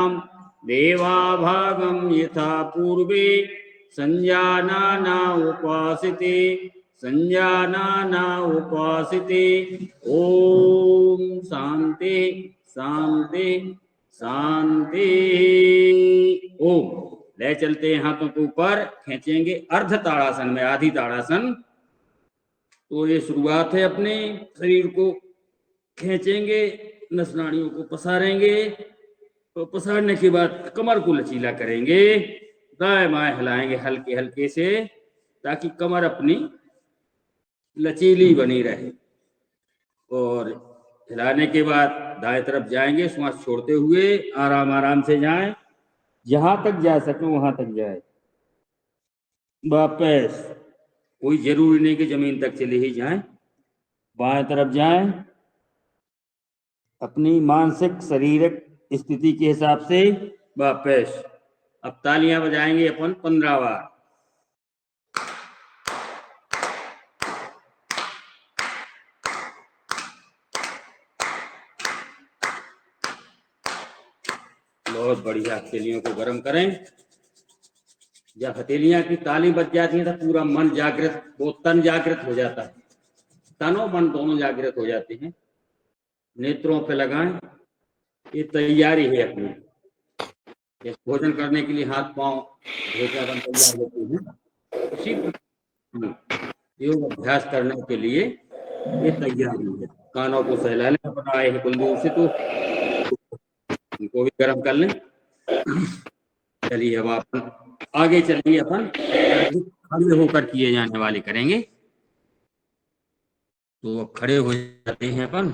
देवाभागं यथा पूर्वे संजानाना उपासिते संजानाना उपासिते। ओम शांति शांति शांति। ओम। ले चलते हैं हाथों के ऊपर, खींचेंगे अर्ध ताड़ासन में, आधी ताड़ासन। तो ये शुरुआत है, अपने शरीर को खींचेंगे, नस नाड़ियों को पसारेंगे, तो पसारने के बाद कमर को लचीला करेंगे, दाएं बाएं हिलाएंगे हल्के हल्के से, ताकि कमर अपनी लचीली बनी रहे। और हिलाने के बाद दाएं तरफ जाएंगे, श्वास छोड़ते हुए आराम आराम से जाएं, जहां तक जा सके वहां तक जाए। वापस, कोई जरूरी नहीं कि जमीन तक चले ही जाएं, बाएं तरफ जाएं, अपनी मानसिक शारीरिक स्थिति के हिसाब से वापस। अब तालियां बजाएंगे अपन 15 बार। बहुत बढ़िया। हथेलियों को गर्म करें। जब हथेलियां की ताली बज जाती है तो पूरा मन जागृत, वो तन जागृत हो जाता है, तन और मन दोनों जागृत हो जाते हैं। नेत्रों पे लगाएं। ये तैयारी है अपनी, भोजन करने के लिए हाथ पांव धोकर अपन तैयार होते हैं, उसी योग अभ्यास करने के लिए ये तैयारी है। कानों को सहला लें, अपना आए हैं कुलदीप से, तो इनको भी गर्म कर लें। चलिए अब अपन आगे चलिए, अपन खड़े होकर किए जाने वाले करेंगे। तो अब खड़े हो जाते हैं अपन।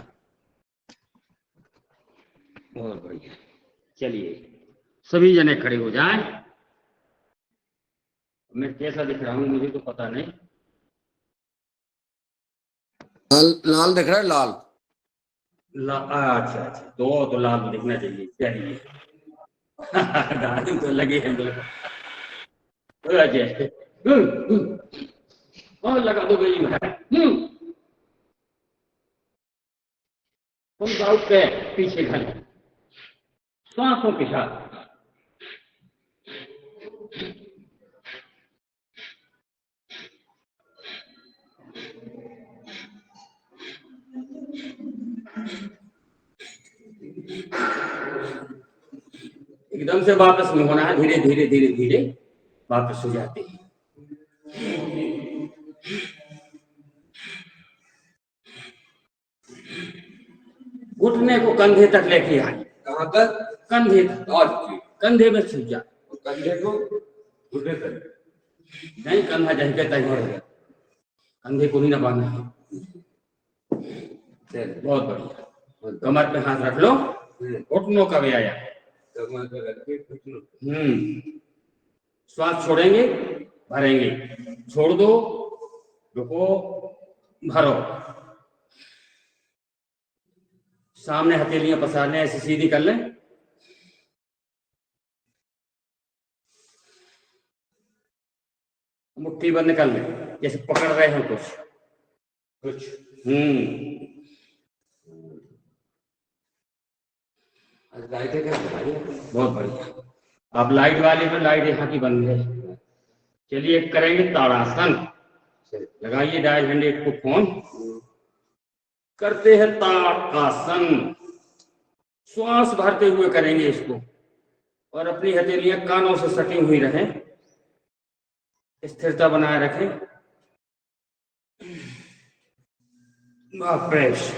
बहुत बढ़िया। चलिए सभी जने खड़े हो जाएं। मैं कैसा दिख रहा हूँ मुझे तो पता नहीं। लाल दिख रहा है, लाल। अच्छा अच्छा, तो लाल दिखना चाहिए। चलिए तो लगे हैं और लगा दो गई तुम जाओ पे पीछे घर, सांसों के साथ। एकदम से वापस नहीं होना है, धीरे धीरे धीरे धीरे वापस हो जाते हैं। घुटने को कंधे तक लेके आए। कहाँ तक? कंधे तक। और कंधे में छू जा। कंधे को घुटने तक नहीं, कंधा जहीं पे तहीं रहेगा, कंधे को नहीं दबाना है। बहुत बढ़िया। कमर पे हाथ रख लो, घुटनों का व्यायाम। श्वास छोड़ेंगे, भरेंगे, छोड़ दो, रुको, भरो। सामने हथेलियां पसारने, ऐसी सीधी कर लें। मुट्ठी बंद कर लें, जैसे पकड़ रहे हैं कुछ कुछ। बहुत बढ़िया। अब लाइट वाले में, लाइट यहाँ की बंद है। चलिए करेंगे ताड़ासन। लगाइए डायल हैंडेड को फोन, करते हैं ताड़ासन। श्वास भरते हुए करेंगे इसको, और अपनी हथेलियां कानों से सटी हुई रहें, स्थिरता बनाए रखें। वापस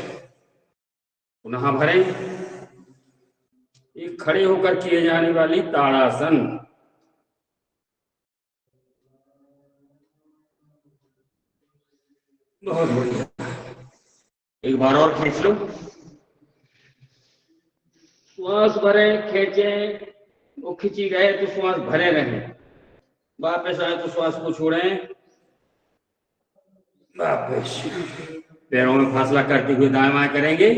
पुनः भरें। ये खड़े होकर किए जाने वाली ताड़ासन। बहुत बढ़िया। एक बार और खींच लो, श्वास भरें, खींचें। वो खींची गए तो श्वास भरे रहें, वापस आए तो श्वास को छोड़ें, वापस। पैरों में फासला करते हुए दाएं बाएं करेंगे,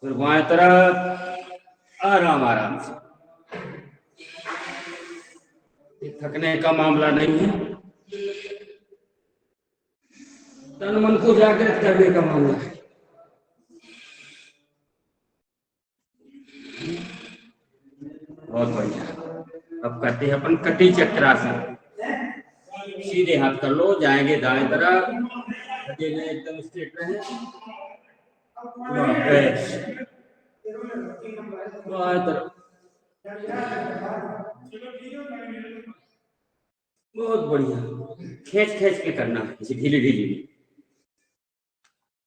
फिर बाएं तरफ आराम आराम से। थकने का मामला नहीं है, तन मन को जागृत करने का मामला है। बहुत बढ़िया। अब करते हैं अपन कटी चक्रासन। सीधे हाथ कर लो, जाएंगे दाएं तरफ, एकदम स्ट्रेट रहे, बाएं तरफ, बहुत बढ़िया। खींच खींच के करना है, ढीली ढीली।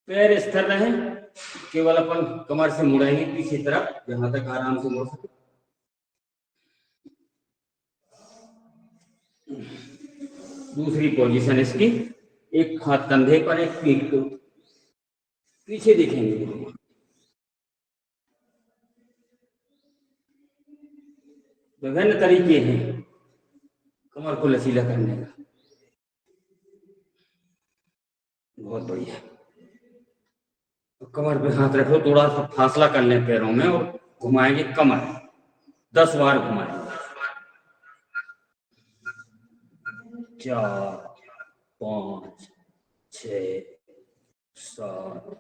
पैर स्थिर रहे, केवल अपन कमर से मुड़ेंगे पीछे तरफ, जहां तक आराम से मुड़ सके। दूसरी पोजीशन इसकी, एक हाथ कंधे पर, एक पीठ को पीछे देखेंगे। विभिन्न तरीके हैं कमर को लचीला करने का। बहुत बढ़िया। कमर पे हाथ रखो, थोड़ा सा फासला कर लें पैरों में और घुमाएंगे कमर। 10 बार घुमाएंगे। 4 5 6 7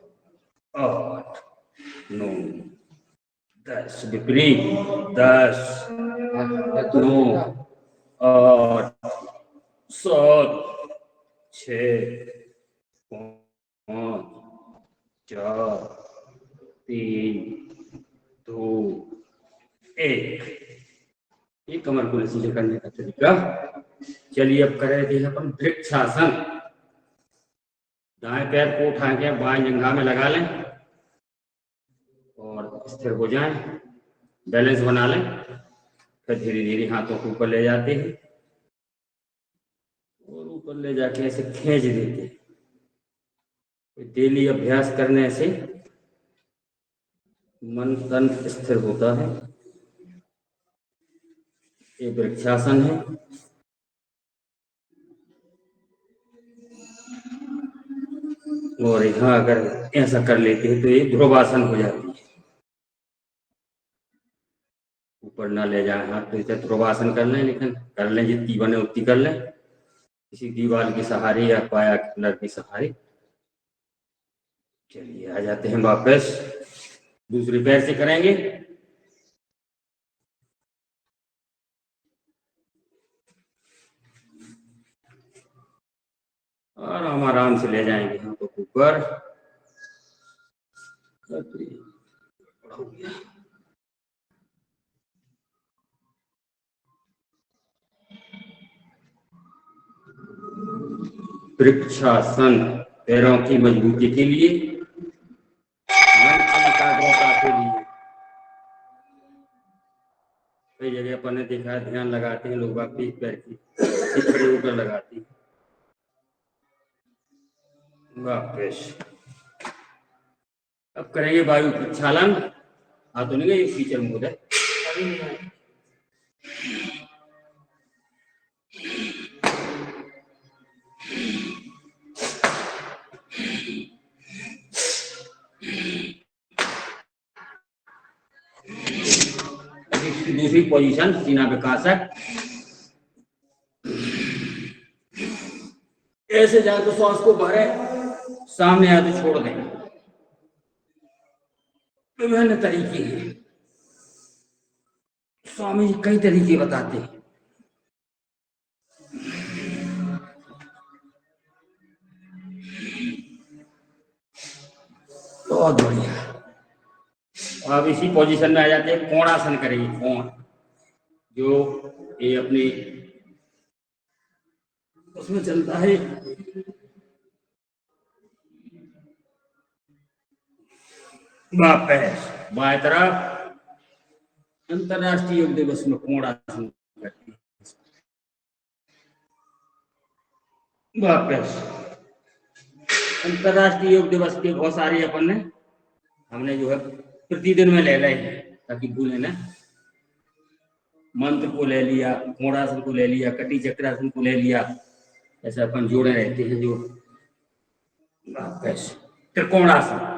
8 9 10। विपरीत। 10 9 8 7 6 5 4 3 2 1। ये कमर को लचीला करने का तरीका। चलिए अब करें थे अपन वृक्षासन। दाएं पैर को उठा के बाएं जंघा में लगा लें और स्थिर हो जाएं, बैलेंस बना लें। फिर धीरे धीरे हाथों को ऊपर ले जाते हैं और ऊपर ले जाके ऐसे खींच देते हैं। डेली अभ्यास करने से मन तन स्थिर होता है। ये वृक्षासन है। और यहाँ अगर ऐसा कर लेते हैं तो ये ध्रुवासन हो जाती है। ऊपर ना ले जाए हाथ, तो इसे ध्रुवासन कर लें, लेकिन कर लें जितनी बने उतनी कर लें, किसी दीवार के सहारे या पाया पिलर के सहारे। चलिए आ जाते हैं वापस, दूसरे पैर से करेंगे। और हम आराम से ले जाएंगे हाथों को ऊपर। हो गया। वृक्षासन पैरों की मजबूती के लिए, मन की एकाग्रता के लिए। कई जगह अपन ने देखा है ध्यान लगाते हैं लोग पीठ पैर की खड़े होकर लगाते हैं। वापस अब करेंगे वायु प्रक्षालन। हाथों ने ये फीचर मोड है। दूसरी पोजीशन सीना विकासक। ऐसे जाए तो श्वास को भरे, सामने आए तो छोड़ दें। विभिन्न तरीके हैं, स्वामी जी कई तरीके बताते हैं। बहुत बढ़िया। अब इसी पोजीशन में आ जाते हैं, कोणासन करेंगे। कोण जो ये अपने उसमें चलता है। वापस बाएं तरफ। अंतरराष्ट्रीय योग दिवस में कोणासन करते हैं। वापस अंतरराष्ट्रीय योग दिवस के बहुत सारे अपन ने हमने जो है प्रतिदिन में ले रहे हैं ताकि भूले ना। मंत्र को ले लिया, कोणासन को ले लिया, कटी चक्रासन को ले लिया, ऐसे अपन जोड़े रहते हैं। जो वापस त्रिकोणासन।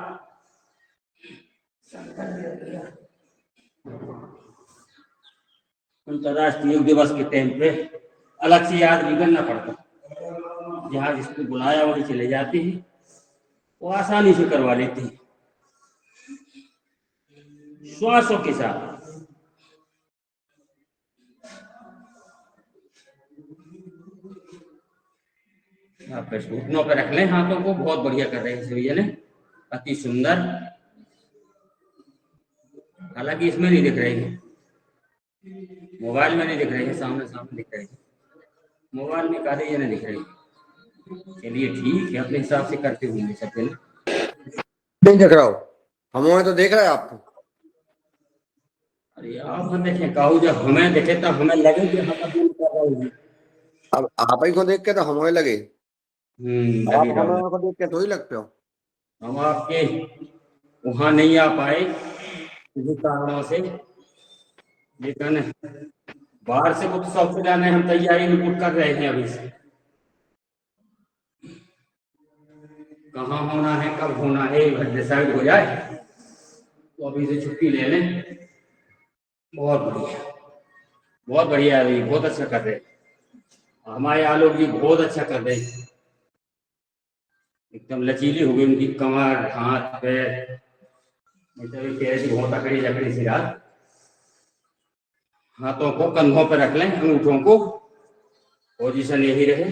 अंतरराष्ट्रीय योग दिवस के टाइम पे अलग से याद नहीं करना पड़ता, जहां जिसको बुलाया वहीं चले जाते हैं, वो आसानी से करवा लेते हैं। श्वासों के साथ आप घुटनों पे रख लें हाथों को, बहुत बढ़िया कर रहे हैं भैया ने, अति सुंदर। हालांकि इसमें नहीं दिख रही है, मोबाइल में नहीं दिख रही है, सामने सामने दिख रही है, मोबाइल में काले ये नहीं दिख रही है। चलिए ठीक है, अपने हिसाब से करते होंगे सब दिन। नहीं देख रहा हो, हमें तो देख रहा है आपको। अरे आप हम देखें काहू, जब हमें देखे तब हमें लगे कि हम अपने कर रहे हैं। अब आप ही को देख के तो हमें लगे, आप लगी रहो। हमें को देख के तो ही लगते हो। हम आपके वहां नहीं आ पाए किसी कारणों से, लेकिन बाहर से कुछ सब जाने हम तैयारी बिल्कुल कर रहे हैं अभी से। कहाँ होना है, कब होना है, डिसाइड हो जाए तो अभी से छुट्टी ले लें। बहुत बढ़िया, बहुत बढ़िया है, बहुत अच्छा कर रहे हैं हमारे आलोक जी, बहुत अच्छा कर रहे हैं। एकदम लचीली हो गई उनकी कमर, हाथ, पैर, बहुत अकड़ी जकड़ी सी रात। हाथों को कंधों पर रख लें, अंगूठों को पोजीशन यही रहे।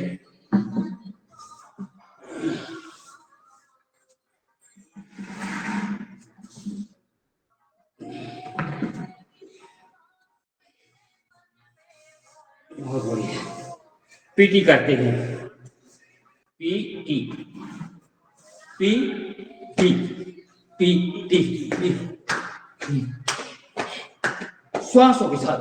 बहुत बढ़िया, पीटी करते हैं, पीटी पीटी पीटी, श्वासों के साथ।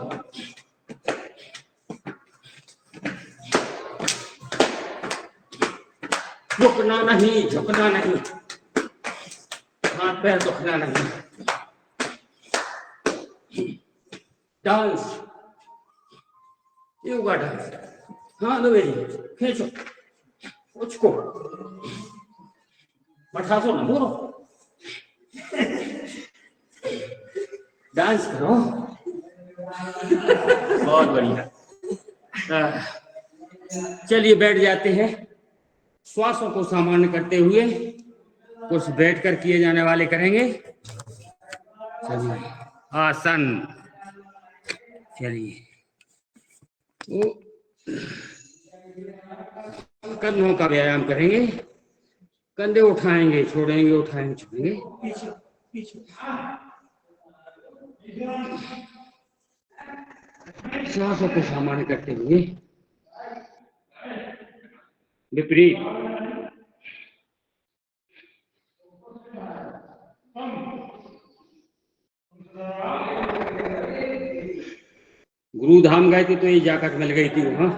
झुकना नहीं, झुकना नहीं, हाथ पैर दुखना नहीं। Dance, yoga dance. हाँ लो बेटी, खींचो उसको, बैठासो ना, बोलो, डांस करो। बहुत बढ़िया। चलिए बैठ जाते हैं। श्वासों को सामान्य करते हुए कुछ बैठकर किए जाने वाले करेंगे। चलिए आसन, चलिए कंधों का व्यायाम करेंगे, कंधे उठाएंगे छोड़ेंगे, उठाएंगे छोड़ेंगे, पीछे पीछे। श्वासों को सामान्य करते हुए विपरीत, गुरुधाम गए थे तो ये जाकर मिल गई थी, वहां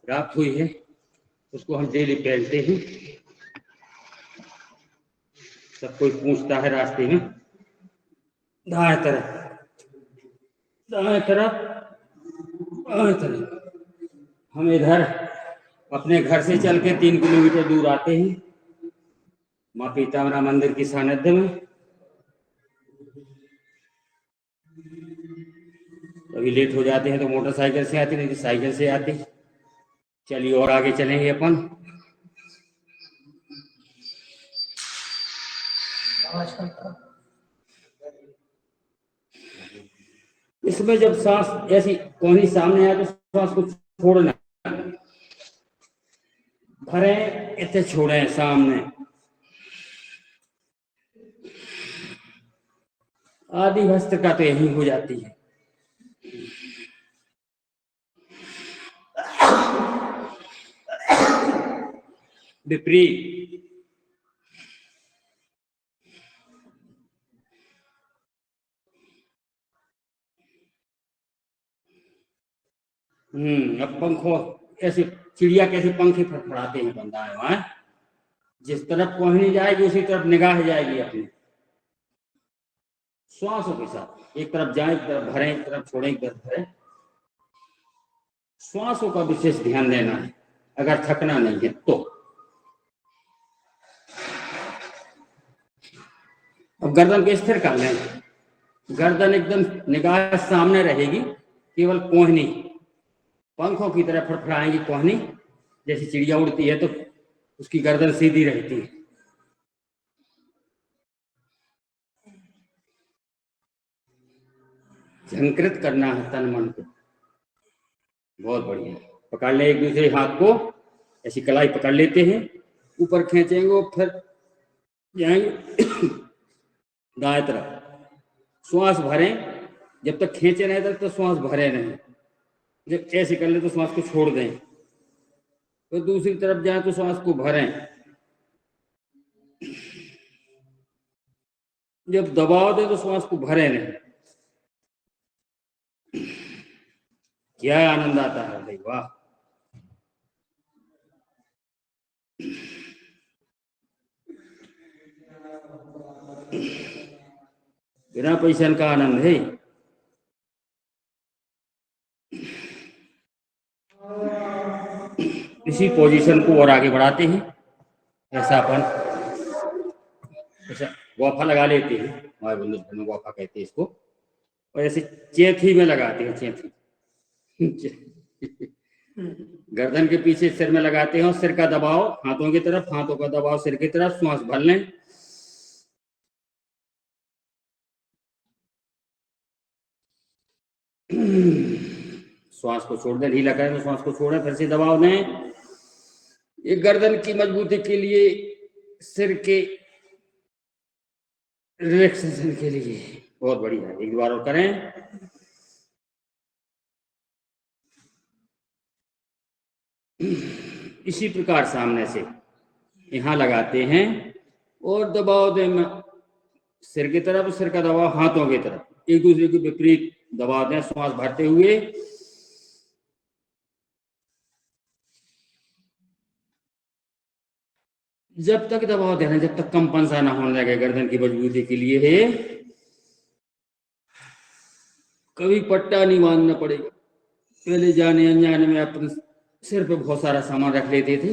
प्राप्त हुई है, उसको हम डेली पहनते हैं। सब कोई पूछता है रास्ते में, दाएं तरफ, दाएं तरफ, दाएं तरफ। हम इधर अपने घर से चल के 3 किलोमीटर दूर आते हैं माँ पीताम्बरा मंदिर की सानिध्य में। कभी लेट हो जाते हैं तो मोटरसाइकिल से आते, नहीं तो साइकिल से आते। चलिए और आगे चलेंगे अपन। इसमें जब सांस ऐसी कोहनी सामने आए तो सांस को छोड़ना, भरे इतने छोड़े सामने, आदि भस्त्रिका तो यही हो जाती है। विपरीत, अब पंखों ऐसे, चिड़िया कैसे पंखे फड़फड़ाते हैं बंदा है वहां, जिस तरफ कोहनी जाएगी उसी तरफ निगाह जाएगी अपनी। श्वासों के साथ एक तरफ जाए, एक तरफ भरें, एक तरफ छोड़ें, एक तरफ भरें। श्वासों का विशेष ध्यान देना है अगर थकना नहीं है तो। अब गर्दन को स्थिर कर लें, गर्दन एकदम निगाह सामने रहेगी, केवल कोहनी, पंखों की तरह फड़फड़ाएंगी कोहनी, जैसे चिड़िया उड़ती है तो उसकी गर्दन सीधी रहती है। झंकृत करना है तन मन को। बहुत बढ़िया, पकड़ ले एक दूसरे हाथ को, ऐसी कलाई पकड़ लेते हैं, ऊपर खींचेंगे और फिर जाएंगे दाएं तरफ। श्वास भरें, जब तक खींचे नहीं तब तक श्वास भरे नहीं। जब ऐसे कर ले तो श्वास को छोड़ दें, तो दूसरी तरफ जाए तो श्वास को भरें। जब दबाव दे तो श्वास को भरे नहीं। क्या आनंद आता है भाई, वाह। बिना पोजीशन का आनंद है। इसी पोजीशन को और आगे बढ़ाते हैं। ऐसा अपन ऐसा वाफा लगा लेते हैं, हमारे बुंदेलखंड में वाफा कहते हैं इसको। और ऐसे चेथी में लगाते हैं, चेथी गर्दन के पीछे सिर में लगाते हैं और सिर का दबाव हाथों की तरफ, हाथों का दबाव सिर की तरफ। श्वास भर लें, श्वास को छोड़ दें, ढीला करें तो श्वास को छोड़ें, फिर से दबाव दें। ये गर्दन की मजबूती के लिए, सिर के रिलैक्सेशन के लिए बहुत बढ़िया है। एक बार और करें। इसी प्रकार सामने से यहां लगाते हैं और दबाव दें सिर की तरफ, सिर का दबाव हाथों की तरफ, एक दूसरे के विपरीत दबाव दें श्वास भरते हुए। जब तक दबाव दे रहे हैं, जब तक कंपन सा ना होने लगे, गर्दन की मजबूती के लिए है। कभी पट्टा नहीं बांधना पड़ेगा। पहले जाने अनजाने में अपन सिर पे बहुत सारा सामान रख लेते थे,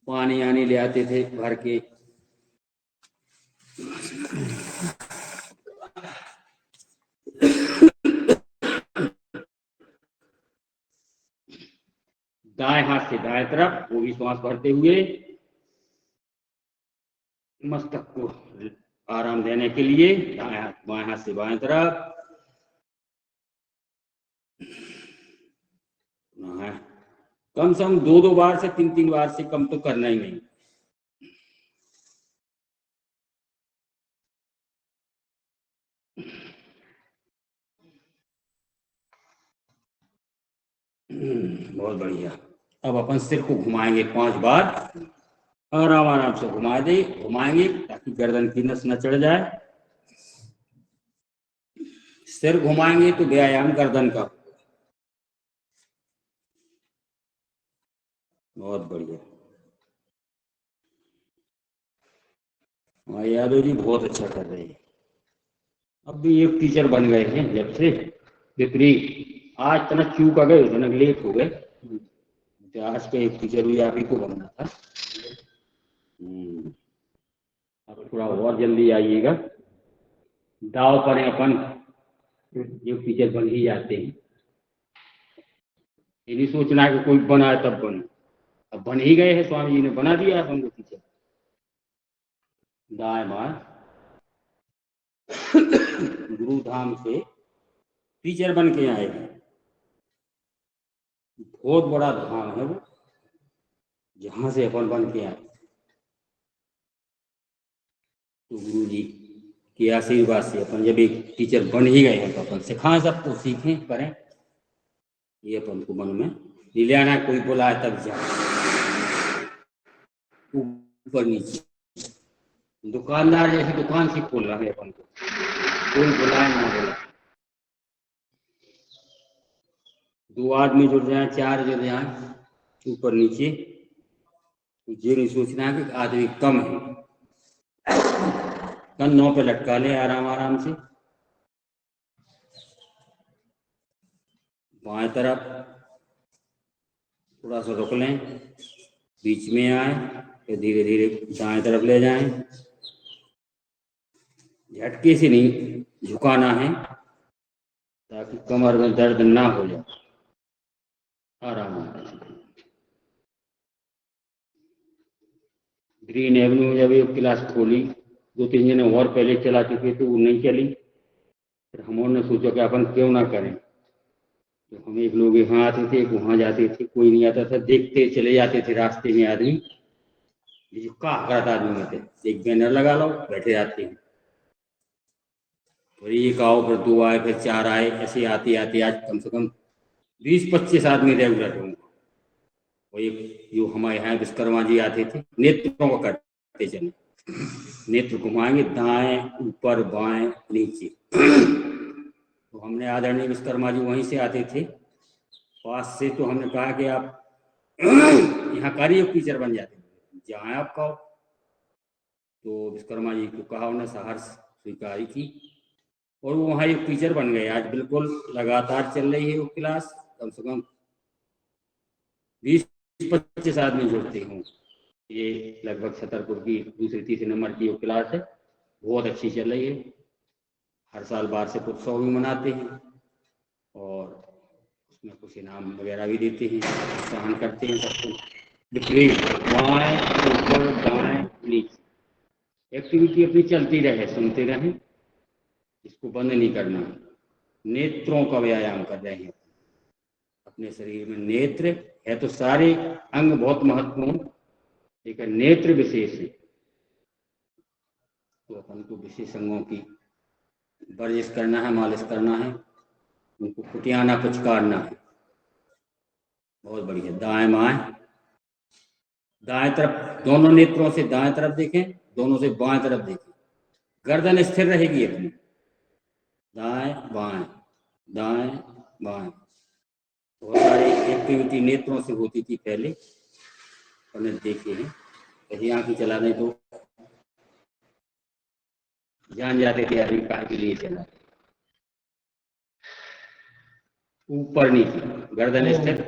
पानी आनी ले आते थे भर के। दाएं हाथ से दाएं तरफ, वो भी श्वास भरते हुए मस्तक को आराम देने के लिए। दाएं हाथ बाएं हाथ से बाएं तरफ। कम से कम 2-2 बार से 3-3 बार से कम तो करना ही नहीं। बहुत बढ़िया। अब अपन सिर को घुमाएंगे 5 बार, आराम आराम से घुमाएंगे ताकि गर्दन की नस न चढ़ जाए। सिर घुमाएंगे तो व्यायाम गर्दन का। बहुत बढ़िया। हाँ यादव जी बहुत अच्छा कर रहे हैं। अब भी एक टीचर बन गए हैं जब से विपरीत। आज इतना चूक आ गए, इतना लेट हो गए। आज का एक टीचर भी आप ही को बनना था। अब थोड़ा और जल्दी आइएगा। दाव पर अपन जो टीचर बन ही जाते हैं। ये नहीं सोचना कि कोई बना है तब बने। अब बन ही गए हैं, स्वामी जी ने बना दिया अपन को टीचर। दाएं बाएं गुरु धाम से टीचर बन के आए हैं। बहुत बड़ा धाम है वो, जहां से अपन बन के आए। तो गुरु जी के आशीर्वाद से अपन जब एक टीचर बन ही गए हैं तो अपन सिखाएं, सबको सीखें करें। ये अपन को मन में ले आना। कोई बुलाए तब जाए, ऊपर नीचे। दुकानदार जैसे दुकान से खोल रहा है अपन को, कोई बुलाए ना बुलाए। 2 आदमी जुड़ जाए, 4 जुड़ जाए, ऊपर नीचे। ये नहीं सोचना है कि आदमी कम है। कंधों पे लटका ले आराम आराम से। बाएं तरफ थोड़ा सा रुक लें, बीच में आए, फिर धीरे धीरे दाएं तरफ ले जाएं। झटके से नहीं झुकाना है ताकि कमर में दर्द ना हो जाए। आराम आराम। ग्रीन एवेन्यू जब एक क्लास खोली, 2-3 जने और पहले चला चुके थे, वो नहीं चली। फिर हम ने सोचा कि अपन क्यों ना करें। तो हम एक लोग यहाँ आते थे, एक वहाँ जाते थे, कोई नहीं आता था, देखते चले जाते थे रास्ते में आदमी, ये जो का करत आदमी में थे, एक बैनर लगा लो, बैठे जाते हैं, फिर एक आओ, फिर दो आए, फिर चार आए, ऐसे आते आते आज कम से कम 20-25 आदमी रेगुलर होंगे। और एक जो हमारे यहाँ विश्वकर्मा जी आते थे, नेत्रों का करते चले, नेत्र घुमाएंगे दाएं ऊपर बाएं नीचे। तो हमने आदरणीय विश्वकर्मा जी वहीं से आते थे पास से, तो हमने कहा कि आप यहाँ कार्य टीचर बन जाते, जहाँ आप कहो। तो विश्वकर्मा जी को कहा, उन्हें सहर्ष स्वीकारी की और वो वहाँ एक टीचर बन गए। आज बिल्कुल लगातार चल रही है वो क्लास, कम से कम 20-25 आदमी जुड़ते हों। ये लगभग छतरपुर की दूसरे तीसरे नंबर की वो क्लास है, बहुत अच्छी चल रही है। हर साल वार्षिक उत्सव भी मनाते हैं और उसमें कुछ इनाम वगैरह भी देते हैं, प्रोत्साहन करते हैं सबको। विपरीत बाएं ऊपर दाएं नीचे, एक्टिविटी अपनी चलती रहे, सुनते रहें, इसको बंद नहीं करना। नेत्रों का व्यायाम कर रहे हैं अपने शरीर में। नेत्र है तो सारे अंग बहुत महत्वपूर्ण, लेकिन नेत्र विशेष है, तो अपन को विशेष अंगों की वर्जिश करना है, मालिश करना है, उनको कुटियाना पुचकारना है। बहुत बढ़िया। दाएं बाएं, दाएं तरफ दोनों नेत्रों से दाएं तरफ देखें, दोनों से बाएं तरफ देखें, गर्दन स्थिर रहेगी अपनी। दाएं बाएं दाएं बाएं, बहुत सारी एक्टिविटी नेत्रों से होती थी पहले, हमने देखे हैं। कहीं आंखें चला दें तो जान जाते थे आदमी कहाँ के लिए चला। ऊपर नीचे गर्दन स्थिर,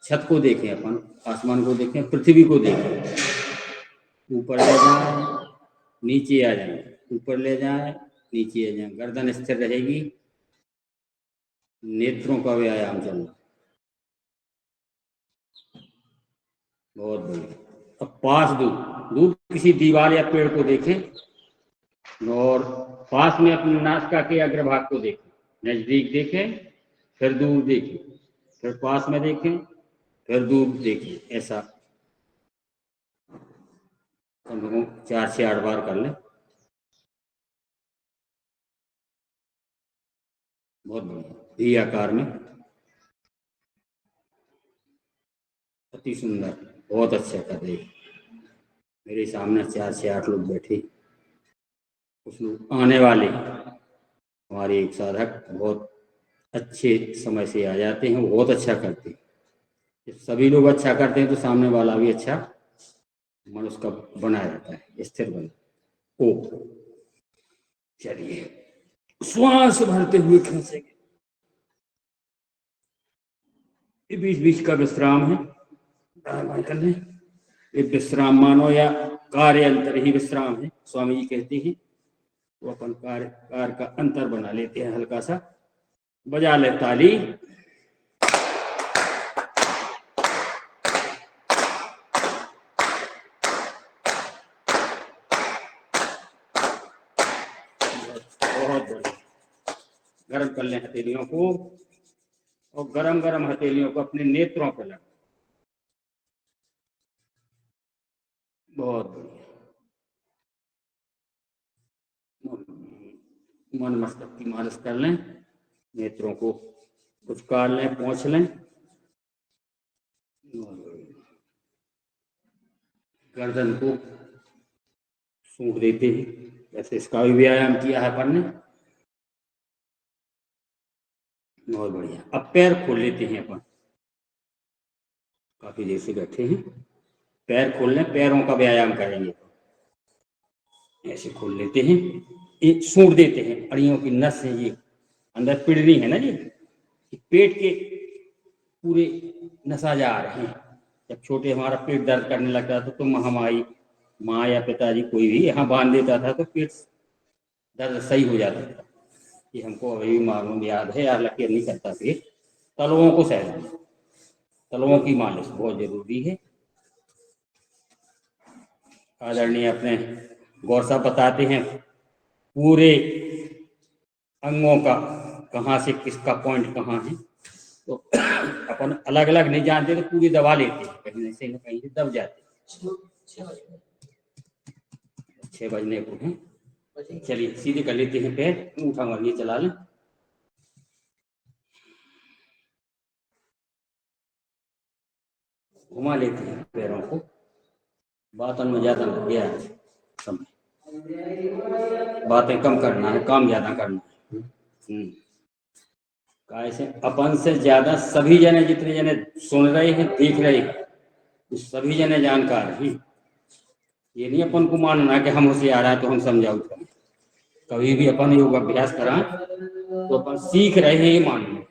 छत को देखें, अपन आसमान को देखें, पृथ्वी को देखें। ऊपर ले जाए नीचे आ जाए, ऊपर ले जाए नीचे आ जाए, गर्दन स्थिर रहेगी, नेत्रों का व्यायाम चलना। बहुत बढ़िया। अब पास दूर किसी दीवार या पेड़ को देखें और पास में अपने नासिका के अग्रभाग को देखें, नजदीक देखें, फिर दूर देखें, फिर पास में देखें, फिर दूर देखें। ऐसा कम से कम 4 से 8 बार कर लें। बहुत बढ़िया। वी आकार में, अति सुंदर, बहुत अच्छा कर रहे। मेरे सामने 4 से 8 लोग बैठे, कुछ लोग आने वाले हमारे एक साधक बहुत अच्छे समय से आ जाते हैं, वो बहुत अच्छा करते हैं। जब सभी लोग अच्छा करते हैं तो सामने वाला भी अच्छा मन उसका बना रहता है, स्थिर बना। ओ चलिए, श्वास भरते हुए खींचेंगे, ये बीच बीच का विश्राम है, कर लें। ये विश्राम मानो या कार्य अंतर ही विश्राम है, स्वामी जी कहते हैं। तो अपन कार्य का अंतर बना लेते हैं, हल्का सा बजा ले ताली। बहुत बढ़िया। गर्म कर लें हथेलियों को और गरम गरम हथेलियों को अपने नेत्रों पर लगा। बहुत बढ़िया। मन मस्तक की मालिश कर लें, नेत्रों को पुचकार लें, पोंछ लें। गर्दन को सूंघ देते हैं, जैसे इसका भी व्यायाम किया है अपन ने। बहुत बढ़िया। अब पैर खोल लेते हैं अपन, काफी देर से बैठे हैं, पैर खोल लें, पैरों का व्यायाम करेंगे। ऐसे खोल लेते हैं, एक सूंघ देते हैं, अड़ियों की नस है ये, अंदर पिड़नी है ना जी, पेट के पूरे नसा जा रहे हैं। जब छोटे हमारा पेट दर्द करने लगता था तो हमारी माँ या पिताजी कोई भी यहाँ बांध देता था तो पेट दर्द सही हो जाता था। ये हमको अभी भी मालूम याद है, यार लकीर नहीं करता पेट। तलवों को सहना, तलवों की मालिश बहुत जरूरी है। आदरणीय अपने गौर साहब बताते हैं पूरे अंगों का कहाँ से किसका पॉइंट कहाँ है, तो अपन अलग अलग नहीं जानते तो पूरी दबा लेते हैं, कहीं से न कहीं से दब जाते हैं। 6 बजने को हैं, चलिए सीधे कर लेते हैं पैर, उठा मारिए चला लें। घुमा लेते हैं पैरों को, बातों में ज्यादा लग गया है समय, बातें कम करना है, काम ज्यादा करना है। कैसे अपन से ज्यादा सभी जने, जितने जने सुन रहे हैं देख रहे हैं, तो सभी जने जानकार हैं। ये नहीं अपन को मानना कि हम उसे आ रहा है तो हम समझाओ। कभी भी अपन योग अभ्यास करा तो अपन सीख रहे हैं मानना।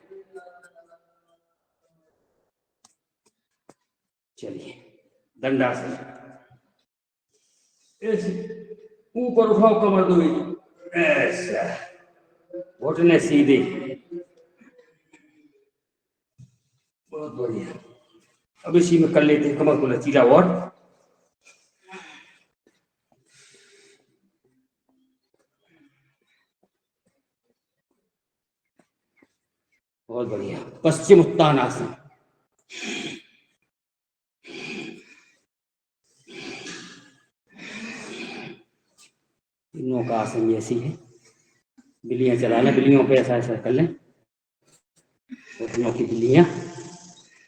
चलिए दंडासन, ऊपर उठाओ कमर दो, ऐसा घुटने सीधे, बहुत बढ़िया। अब इसी में कर लेते हैं कमर को लचीला और बहुत बढ़िया। पश्चिम उत्तानासन, तीनों का आसन ऐसी है। बिल्लियां चला लें, बिल्लियों पे ऐसा ऐसा कर लें, घुटनों की बिल्लियां।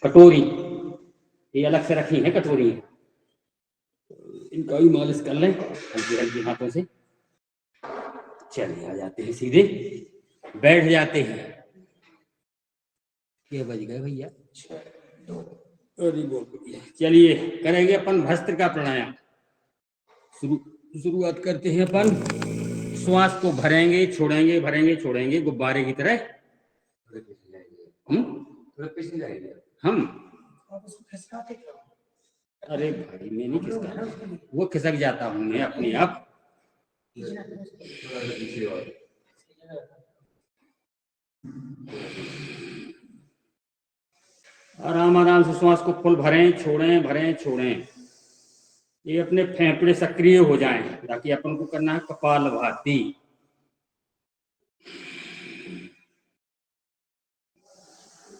कटोरी ये अलग से रखी है, कटोरी इनका भी मालिश कर लें हल्की हल्की हाथों से। चलिए आ जाते हैं सीधे, बैठ जाते हैं। ये बज गए भैया, चलिए करेंगे अपन भस्त्र का प्राणायाम। शुरुआत करते हैं अपन, श्वास को भरेंगे छोड़ेंगे, भरेंगे छोड़ेंगे, गुब्बारे की तरह। हम अरे भाई मैं नहीं खिसका, वो खिसक जाता हूं मैं अपने आप। आराम आराम से श्वास को फुल भरें छोड़ें, भरें छोड़ें। ये अपने फेफड़े सक्रिय हो जाएं, ताकि अपन को करना है कपालभाति।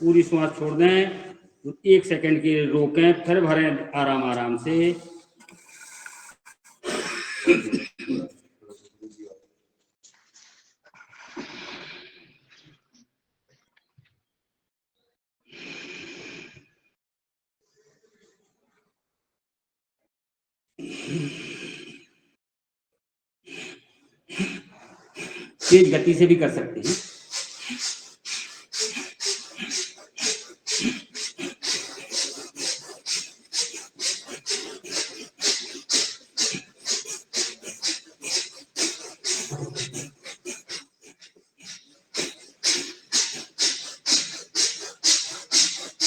पूरी श्वास छोड़ दें, 1 सेकंड के लिए रोकें, फिर भरें आराम आराम से। तेज गति से भी कर सकते हैं।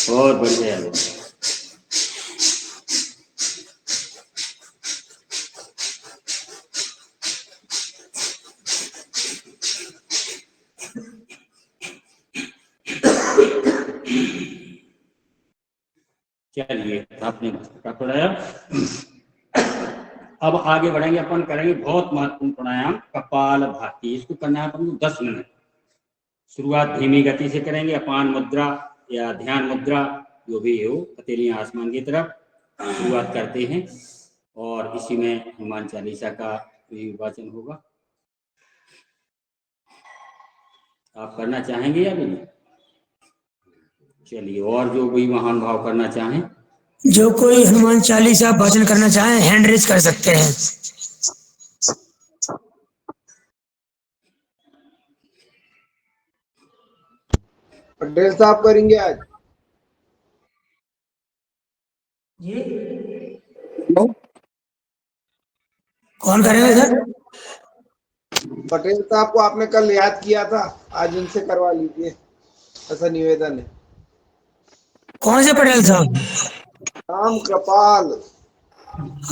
बहुत बढ़िया है। चलिए आपने पकड़ाया। अब आगे बढ़ेंगे, अपन करेंगे बहुत महत्वपूर्ण प्राणायाम कपालभाति। इसको करना है अपन को 10 मिनट। शुरुआत धीमी गति से करेंगे, अपान मुद्रा या ध्यान मुद्रा जो भी हो, हथेलियां आसमान की तरफ शुरुआत करते हैं। और इसी में हनुमान चालीसा का भी वाचन होगा। आप करना चाहेंगे या नहीं? चलिए, और जो कोई महान भाव करना चाहें, जो कोई हनुमान चालीसा वाचन करना चाहे हैंड रेज कर सकते हैं। पटेल साहब करेंगे आज। कौन करेंगे सर? पटेल साहब को आपने कल याद किया था, आज उनसे करवा लीजिए, ऐसा निवेदन है। कौन से पटेल साहब? राम कृपाल।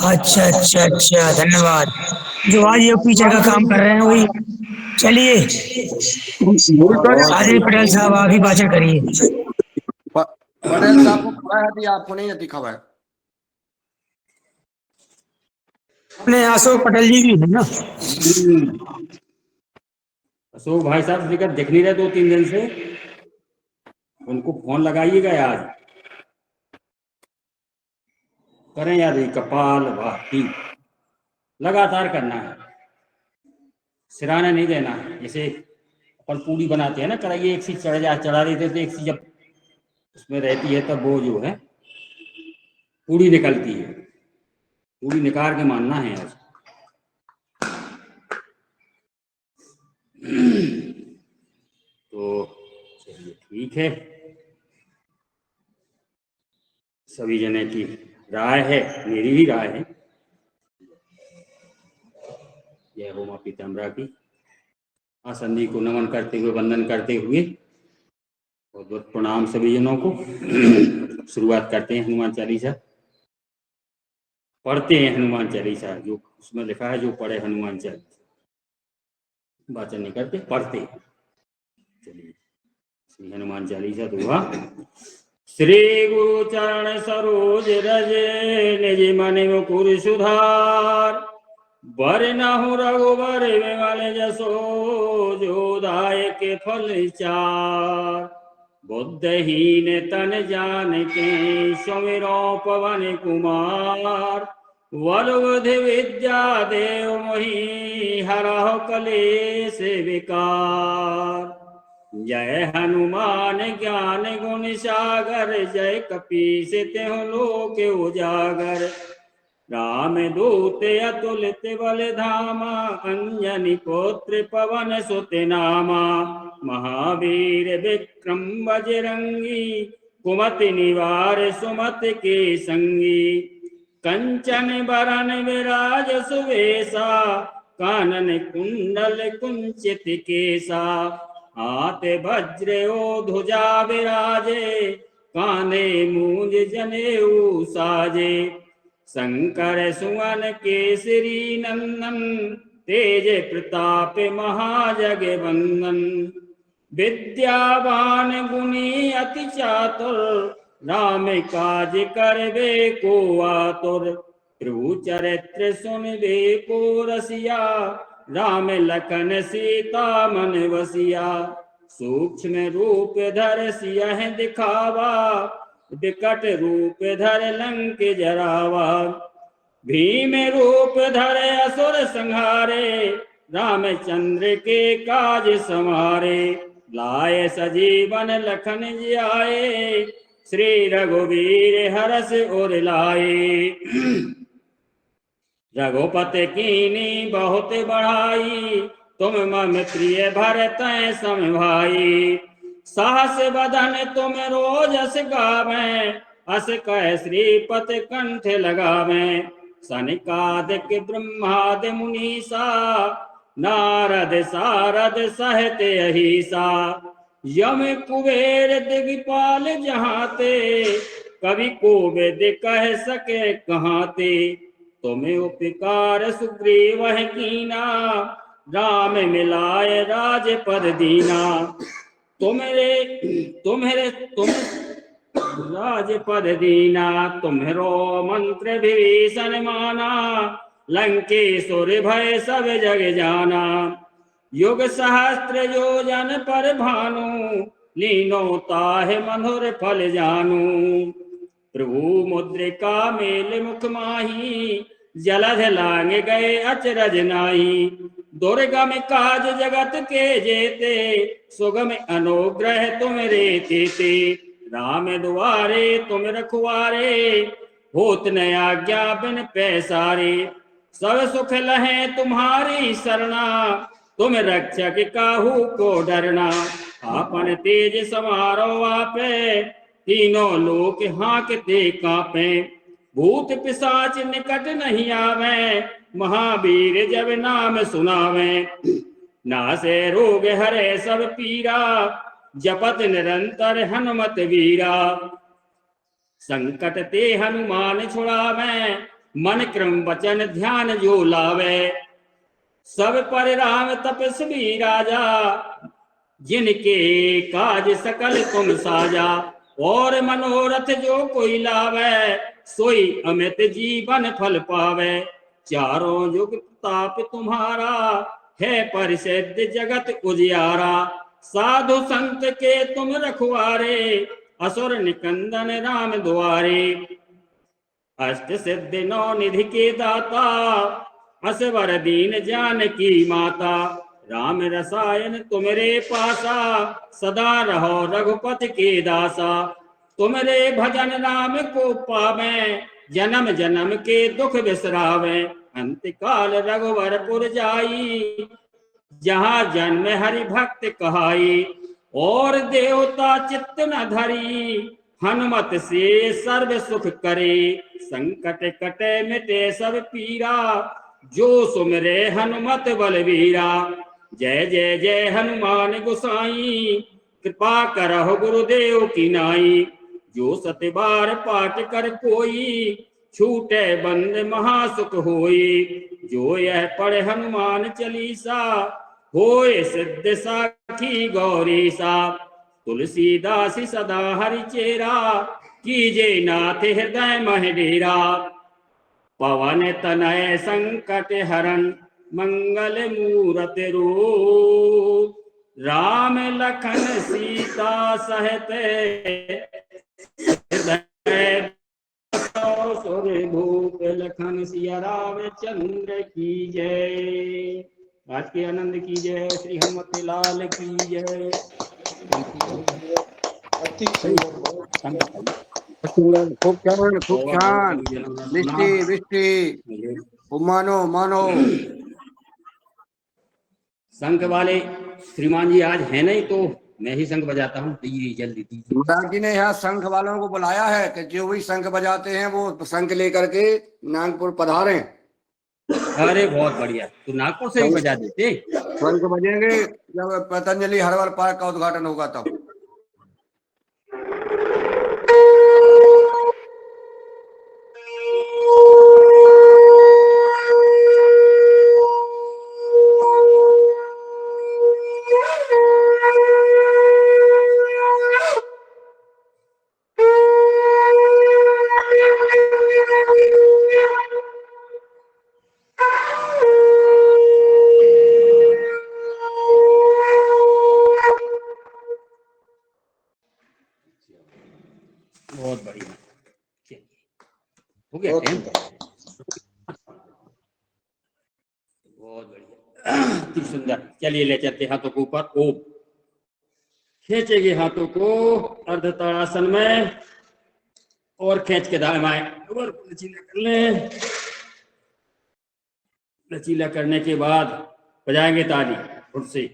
अच्छा अच्छा अच्छा, धन्यवाद। जो आज ये टीचर का काम कर रहे हैं वही। चलिए आदिल पटेल साहब आप ही वाचन करिए। पटेल साहब को पता है, आपको नहीं दिखा हुआ है। अपने अशोक पटेल जी भी है ना। अशोक भाई साहब दिक्कत दिख नहीं रहे 2-3 दिन से, उनको फोन लगाइएगा यार, करें यार, ये कपाल भाती लगातार करना है, सिराना नहीं देना है। जैसे अपन पूड़ी बनाते हैं ना, कढ़ाई एक सी चढ़ा देते तो एक सी जब उसमें रहती है तब वो जो है पूड़ी निकलती है, पूड़ी निकाल के मानना है आज। तो चलिए ठीक है, सभी जने की राय है, मेरी भी राय है। जय हो माँ पीताम्बरा की। आसंदी को नमन करते हुए, वंदन करते हुए बहुत बहुत प्रणाम सभी जनों को। शुरुआत करते हैं हनुमान चालीसा, पढ़ते हैं हनुमान चालीसा, जो उसमें लिखा है जो पढ़े हनुमान चालीसा, वाचन नहीं करते, पढ़ते हैं। चलिए श्री हनुमान चालीसा दुआ। श्री गुरु चरण सरोज रज निज मन मुकुर सुधार, बरनहु रघुबर विमल जसो जो दायक फल चार, बुद्धहीन तन जान के सुमिरो पवन कुमार, वरवधि विद्या देव मोहि हरहु कलेश विकार। जय हनुमान ज्ञान गुण सागर, जय कपीस तिहुँ लोक उजागर, राम दूत अतुलित बल धामा, अंजनी पुत्र पवन सुत नामा, महावीर विक्रम बजरंगी, कुमति निवार सुमति के संगी, कंचन बरन विराज सुवेशा, कानन कुंडल कुंचित केसा, हाथ वज्र ओ ध्वजा विराजे, कांधे मूंज जनेऊ साजे, शंकर सुवन केसरी नंदन, तेज प्रताप महाजगवंदन, विद्यावान गुणी अति चातुर, राम काज करबे को आतुर, प्रभु चरित्र सुनबे को रसिया, राम लखन सीता मन वसिया, सूक्ष्म रूप धर सियह दिखावा, विकट रूप धर लंक जरावा, भीम रूप धर असुर संहारे, रामचंद्र के काज समारे, लाए सजीवन लखन जियाए, श्री रघुवीर हरष उर लाए। रघुपति कीनी बहुत बढ़ाई, तुम मम प्रिय भरतै सम भाई, साहस बदन तुम रोजस गावें, अस कह श्रीपति कंठ लगावें, सनकादिक ब्रह्मादि मुनीसा, नारद सारद सहित अहिसा, यम कुबेर दिगपाल जहाते, कवि कोविद कह सके कहाते, तुम्हें उपकार सुग्रीव कीना, राम मिलाए राजपद दीना, तुम राजपद दीना, तुम्हरो मंत्र विभीषण माना, लंकेश्वर भय सब जग जाना, युग सहस्त्र योजन पर भानु, लीनो ताहि मधुर फल जानू, प्रभु मुद्रिका मेल मुख माही, जलध लांग गए अचरज नाई, दुर्गम काज जगत के जेते, सुगम अनुग्रह तुम रे तेते, राम दुआरे तुम रखवारे, होत न आज्ञा बिन पैसारे, सब सुख लहे तुम्हारी शरणा, तुम रक्षक काहू को डरना, आपन तेज समारो आपे, तीनों लोक हाँकते कांपे, भूत पिशाच निकट नहीं आवे, महावीर जब नाम सुनावे, नासे रोग हरे सब पीरा, जपत निरंतर हनुमत वीरा, संकट ते हनुमान छुड़ावे, मन क्रम वचन ध्यान जो लावे, सब पर राम तपस्वी राजा, जिनके काज सकल तुम साजा, और मनोरथ जो कोई लावे, सोई अमित जीवन फल पावे, चारों युग प्रताप तुम्हारा, है परिसिद्ध जगत उजियारा। साधु संत के तुम रखवारे, असुर निकंदन राम द्वारे। अष्ट सिद्धि नौ निधि के दाता, असवर दीन जानकी माता। राम रसायन तुमरे पासा, सदा रहो रघुपति के दासा। तुमरे भजन राम को पावे, जन्म जन्म के दुख बिसरावे। अंत काल रघुवरपुर जाई, जहाँ जन्म हरि भक्त कहाई। और देवता चित्त न धरी, हनुमत से सर्व सुख करे। संकट कटे मिटे सब पीरा, जो सुमरे हनुमत बलवीरा। जय जय जय हनुमान गोसाई, कृपा करहु गुरुदेव की नाई। जो सत बार पाठ कर कोई, छूटे बंद महासुख होई। जो यह पढ़े हनुमान चालीसा, होए सिद्ध साखी गौरीसा। तुलसीदास सदा हरि चेरा, कीजे नाथ हृदय मह डेरा। पवन तनय संकट हरन, मंगल मूरत रूप। राम लखन सीता सहित, हृदय सुर भूप। लखन सिया राम चंद्र की जय। आज के आनंद की जय। श्री हनुमत लाल की जय। अति सुंदर। खूप छान मिष्टी मिष्टी खूप मानो मानो। शंख वाले श्रीमान जी आज है नहीं, तो मैं ही शंख बजाता हूँ। दीजिए जल्दी दीजिए। महाराज जी ने यहाँ शंख वालों को बुलाया है कि जो भी शंख बजाते हैं वो शंख लेकर के नागपुर पधारे। अरे बहुत बढ़िया, तो नागपुर से ही बजा देते। शंख बजेंगे जब पतंजलि हर्बल पार्क का उद्घाटन होगा तब। बहुत बढ़िया, हो गया बहुत टाइम। सुंदर। बहुत बढ़िया, अति सुंदर। चलिए ले चलते हाथों को ऊपर। ओम। खींचेंगे हाथों को अर्ध ताड़ासन में, और खींच के दाएं बाएं ऊपर लचीला कर लें। लचीला करने के बाद बजाएंगे ताली खुद से।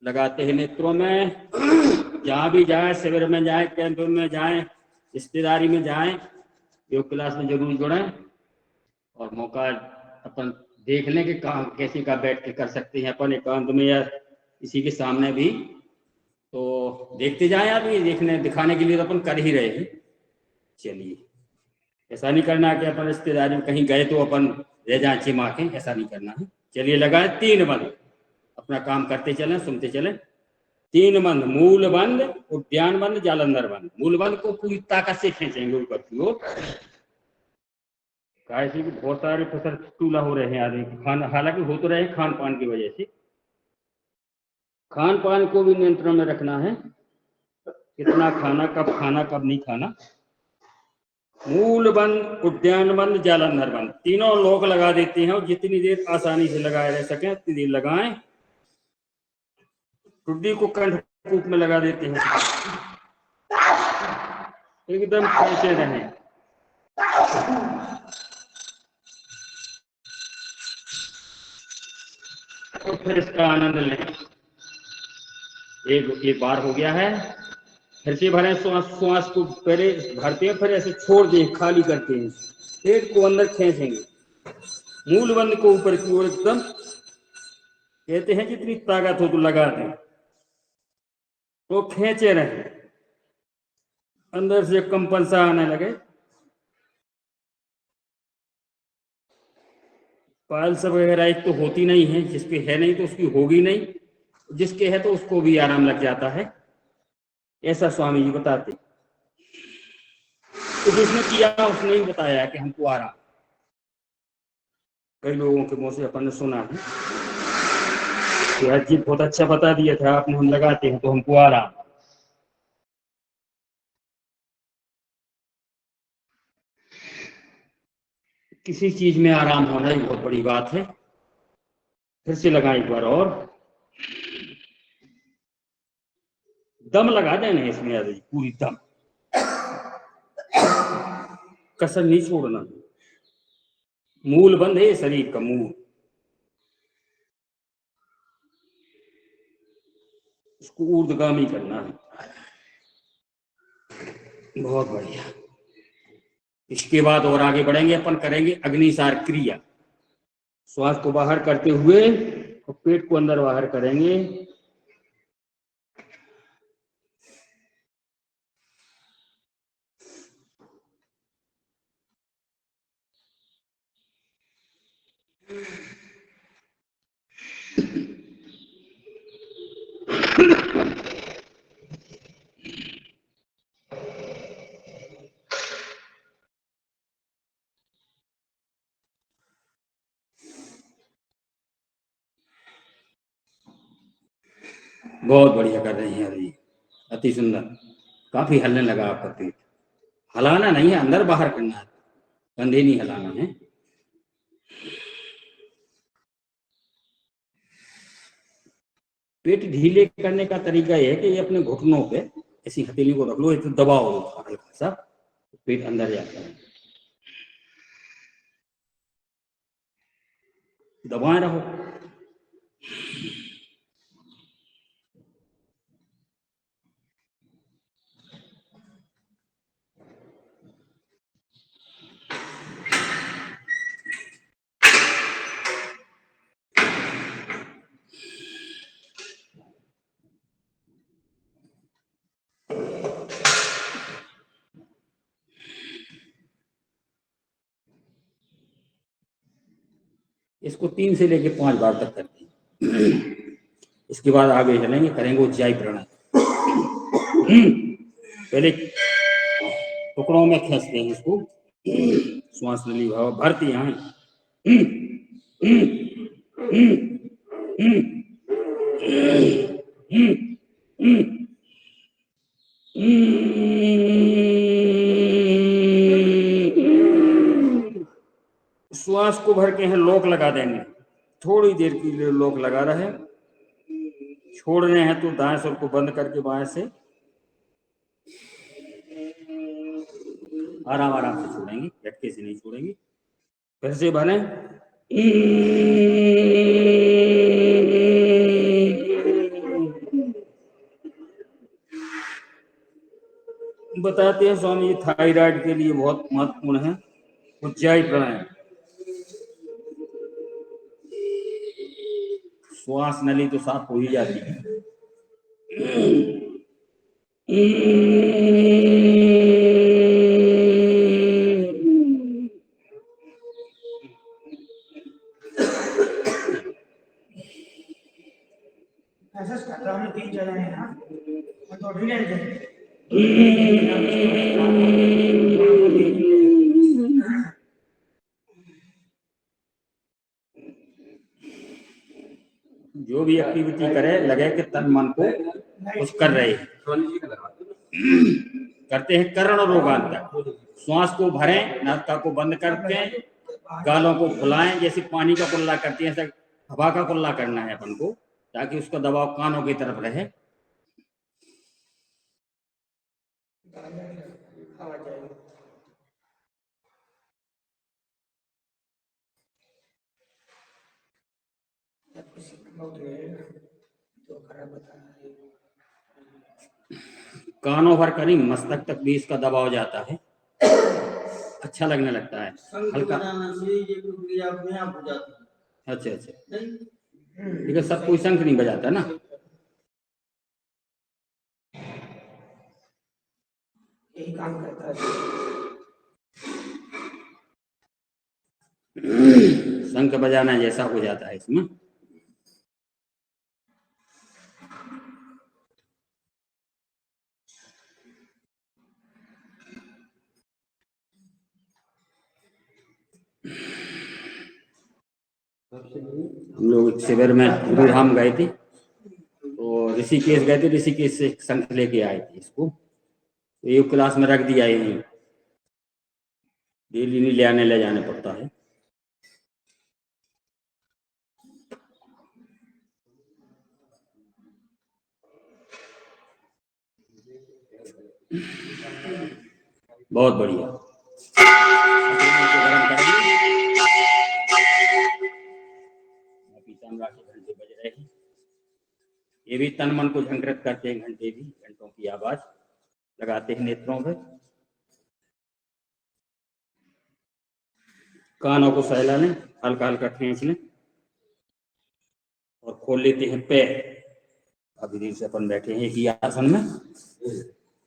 लगाते हैं नेत्रों में। जहाँ भी जाए, शिविर में जाए, कैंप में जाए, रिश्तेदारी में जाए, योग क्लास में जरूर जुड़ें। और मौका अपन देख लें कि कैसे का बैठ के कर सकते हैं अपन एकांत में या किसी के सामने भी। तो देखते जाएं आप, ये देखने दिखाने के लिए तो अपन कर ही रहे हैं। चलिए, ऐसा नहीं करना कि अपन रिश्तेदारी में कहीं गए तो अपन रह जाए चिमा के, ऐसा नहीं करना है। चलिए लगाए 3 बंद, अपना काम करते चलें, सुनते चलें। 3 बंद, मूल बंद, उद्यान बंद, जालंधर बंद। मूल बंद को पूरी ताकत से खींचेंगे ऊपर की ओर। कैसे भी बहुत सारे फसल टूला हो रहे हैं आदमी के खाना, हालांकि हो तो रहे खान पान की वजह से। खान पान को भी नियंत्रण में रखना है, कितना खाना, कब नहीं खाना। मूल बंद, उद्यान बंद, जालंधर बंद, तीनों लोग लगा देते हैं। और जितनी देर आसानी से लगाए रह सकें उतनी देर लगाएं। टुड्डी को कंठकूप में लगा देते हैं, एकदम खींचे रहें। तो फिर इसका आनंद लें। एक बार हो गया है, फिर से भरें श्वास को। पहले भरते हैं, फिर ऐसे छोड़ दें, खाली करते हैं। पेट को अंदर खींचेंगे, मूल बंद को ऊपर की ओर एकदम। कहते हैं जितनी ताकत हो तो लगा दें, तो खींचे रहे। अंदर से कंपन सा आने लगे। पायल्स वगैरह एक तो होती नहीं है, जिसकी है नहीं तो उसकी होगी नहीं। जिसके है तो उसको भी आराम लग जाता है, ऐसा स्वामी जी बताते। तो जिसने किया उसने ही बताया है कि हमको आराम। कई लोगों के मुंह से अपन ने सुना है कि आज जी बहुत अच्छा बता दिया था आपने, हम लगाते हैं तो हमको आराम। किसी चीज में आराम होना ही बहुत बड़ी बात है। फिर से लगाएं एक बार और, दम लगा देना इसमें यार, पूरी दम, कसर नहीं छोड़ना। मूल बंद है शरीर का, मूल, उसको ऊर्ध्वगामी करना है। बहुत बढ़िया। इसके बाद और आगे बढ़ेंगे अपन, करेंगे अग्निसार क्रिया। श्वास को बाहर करते हुए और पेट को अंदर बाहर करेंगे। बहुत बढ़िया कर रही हैं अभी, अति सुंदर। काफी हलने लगा आपका पेट। हलाना नहीं है, अंदर बाहर करना है, कंधे नहीं हिलाना है। पेट ढीले करने का तरीका यह है कि ये अपने घुटनों पे ऐसी हथेली को रख लो, एक दबाओ हल्का सा, पेट अंदर जाता है। दबाए रहो। इसको 3 से लेके 5 बार तक करते हैं। इसके बाद आगे चलेंगे, करेंगे उज्जाई प्राणायाम। पहले टुकड़ों में खींचते हैं इसको, श्वास नली भाव भरती यहाँ। श्वास को भर के हैं लोक लगा देंगे, थोड़ी देर के लिए लोक लगा रहे। छोड़ रहे हैं तो दाएं सिर को बंद करके बाएं से आराम आराम से छोड़ेंगे, झटके से नहीं छोड़ेंगे। फिर से भरें। बताते हैं स्वामी जी, थायराइड के लिए बहुत महत्वपूर्ण है उज्जाई प्राणायाम। श्वास नली तो साफ हो ही जाती है। जो भी एक्टिविटी करे लगे कि तन मन को कुछ कर रहे हैं। करते हैं कर्ण रोगांतर। श्वास को भरें, नासिका को बंद करते हैं, गालों को फुलाएं, जैसे पानी का कुल्ला करते हैं ऐसा हवा का कुल्ला करना है अपन को, ताकि उसका दबाव कानों की तरफ रहे। कानों भर करी, मस्तक तक भी इसका दबाव जाता है, अच्छा लगने लगता है हल्का। अच्छा अच्छा, लेकिन सब कोई शंख नहीं बजाता ना। यही काम करता है। शंख बजाना जैसा हो जाता है इसमें। हम लोग शिविर में विराम गए थे, तो ऋषिकेश गए थे, ऋषिकेश से शंख लेके आए थे। इसको एक क्लास में रख दिया यहीं, डेली नहीं ले जाने पड़ता है। बहुत बढ़िया। पीताम्बरा के घंटे बज रहे हैं, ये भी तन मन को झंकृत करते हैं। घंटे भी घंटों की आवाज लगाते हैं नेत्रों में, कानों को सहला लें, हल्का हल्का खींच लें और खोल लेते हैं पैर। अभी देर से अपन बैठे हैं एक ही आसन में।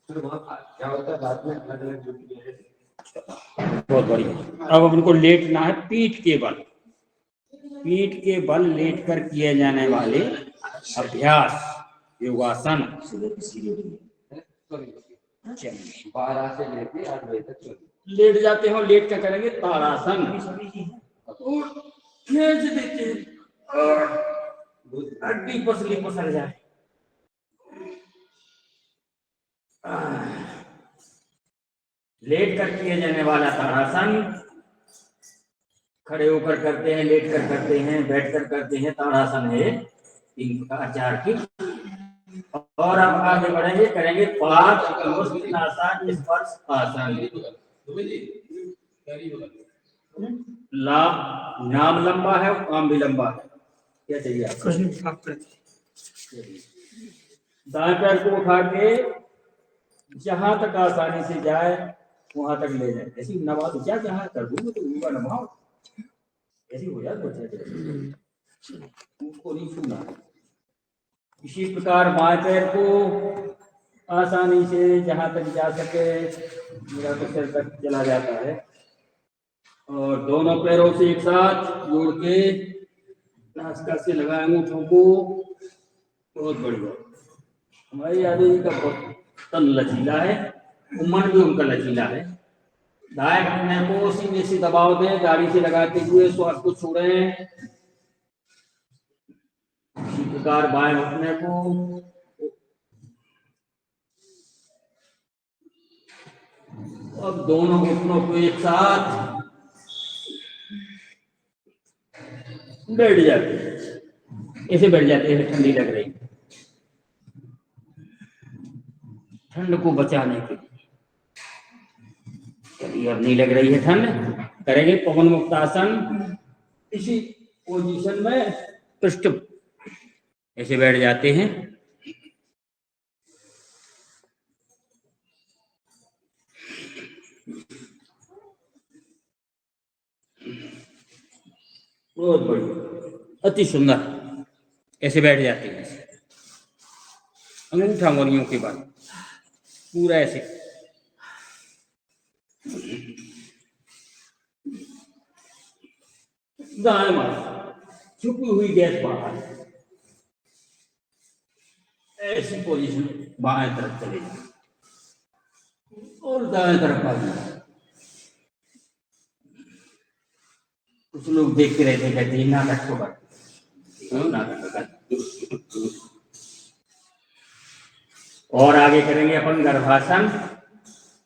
क्या होता है बाद में अलग अलग ड्यूटी है। बहुत बढ़िया। अब उनको लेटना है पीठ के बल, पीठ के बल लेट कर किए जाने वाले अभ्यास योगासन। 12 से लेके 8 बजे तक लेट जाते हो, लेट क्या करेंगे? ताड़ासन। खींच देते हैं और हड्डी पसली पसर जाए। लेट कर किए जाने वाला ताड़ासन। खड़े होकर करते हैं, लेट कर करते हैं, बैठ कर करते हैं। ताड़ासन है 3 प्रकार 4 की। और अब आगे बढ़ेंगे, करेंगे पाद स्पर्श आसन। नाम लंबा है, काम भी लंबा है। क्या चाहिए आपको? दाएं पैर को उठा के जहां तक आसानी से जाए वहां तक ले जाए। ऐसी नवा तो क्या जहां कर दूंगा तो ऊपर नमाओ, ऐसी हो जाए बच्चे उसको नहीं छूना। इसी प्रकार बाएं पैर को आसानी से जहां तक जा सके, मेरा तो सिर तक चला जाता है, और दोनों पैरों से एक साथ जोड़ के नासिका से लगाए अंगूठों को। बहुत बढ़िया। हमारी आदमी का बहुत तन लचीला है, मन भी उनका लचीला है। दाएं घुटने को सीने से दबाव दें, गाड़ी से लगाते हुए श्वास को छोड़ें। इसी प्रकार बाएं घुटने को अब दोनों घुटनों को एक साथ बैठ जाते हैं। ऐसे बैठ जाते हैं। ठंडी लग रही, ठंड को बचाने के लिए। चलिए अब नहीं लग रही है ठंड, करेंगे पवन मुक्त आसन। इसी पोजीशन में पृष्ठ ऐसे बैठ जाते हैं। बहुत बढ़िया, अति सुंदर। ऐसे बैठ जाते हैं, अंगूठा मोरियों के बाद पूरा ऐसे। दाएं मांस छुपी हुई गैस बाहर, ऐसी पोजीशन बाएं तरफ चले जाए और दाएं तरफ आ जाए। कुछ लोग देख के रहते, कहते हैं नाटक को कर। और आगे करेंगे अपन गर्भासन।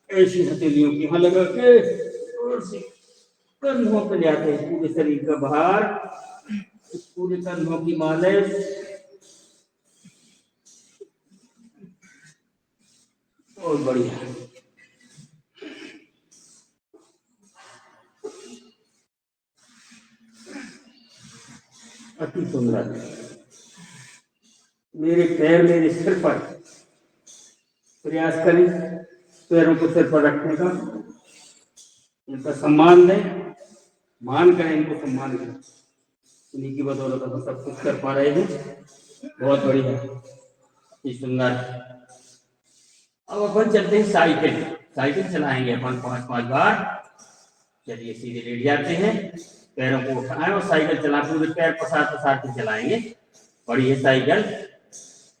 ऐसी हथेलियों की वहां लगा के और से कंधों पे ले आते हैं पूरे शरीर का भार, पूरे कंधों की मालिश। बहुत बढ़िया। अति सुंदर। मेरे पैर मेरे सिर पर, प्रयास करें पैरों को सिर पर रखने का, इनका सम्मान दें, मान करें, इनको सम्मान करें। उन्हीं की बदौलत हम सब कुछ कर पा रहे हैं। बहुत बढ़िया, अति सुंदर। अब अपन चलते हैं साइकिल। साइकिल चलाएंगे अपन 5-5 बार। चलिए सीधे लेट जाते हैं, पैरों को उठाएं और साइकिल चला, पूरे पैर पसार पसार के चलाएंगे। बड़ी है साइकिल।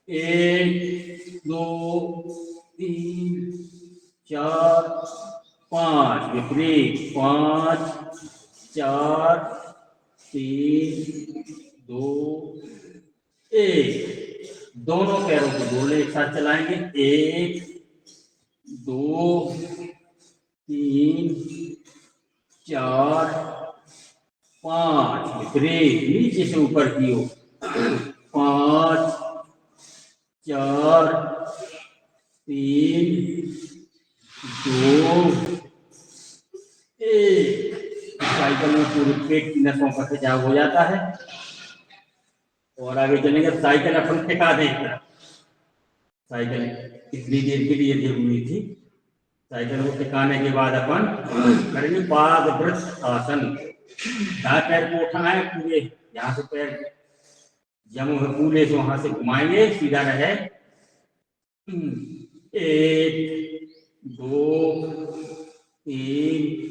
1 2 3 4 5, विपरीत 5 4 3 2 1। दोनों पैरों को जोड़ लें, एक साथ चलाएंगे। 1 2 3 4 5। ब्रेक नीचे से ऊपर की ओर। 5 4 3 2 1। साइकिल में पूरे पेट की नसों का खिंचाव हो जाता है। और आगे चलेंगे। साइकिल अपन टिका दें। साइकिल इतनी देर के लिए जरूरी थी। साइकिल को टिकाने के बाद अपन करेंगे पादवृत्त आसन। दाएं पैर को उठाएं, पूरे यहाँ से पैर जम पूरे से वहां से घुमाएंगे, सीधा रहे। 1 2 3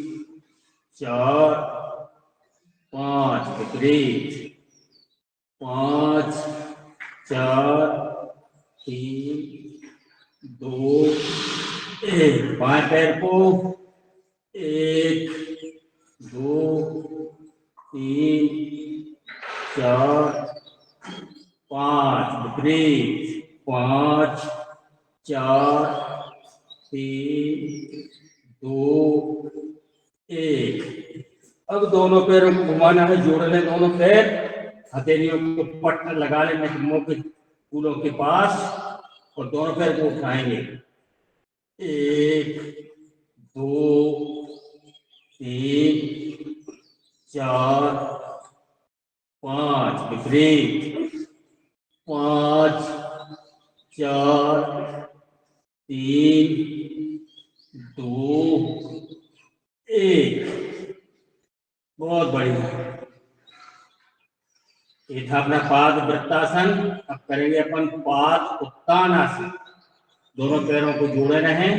4 5। ब्रेक। 5 4 3 2 1। बाएं पैर को 1 2 3 4 5। ब्रेक। 5 4 3 2 1। अब दोनों पैरों को घुमाना है, जोड़ लें दोनों पैर, हथेलियों को पट लगा लें मुंह के फूलों के पास और दोनों पैर को उठाएंगे। 1 2 3 4 5। ब्रेक। 5 4 3 2 1। बहुत बढ़िया। ये था अपना पाद वृत्तासन। अब करेंगे अपन पाद उत्तानासन। दोनों पैरों को जोड़े रहें,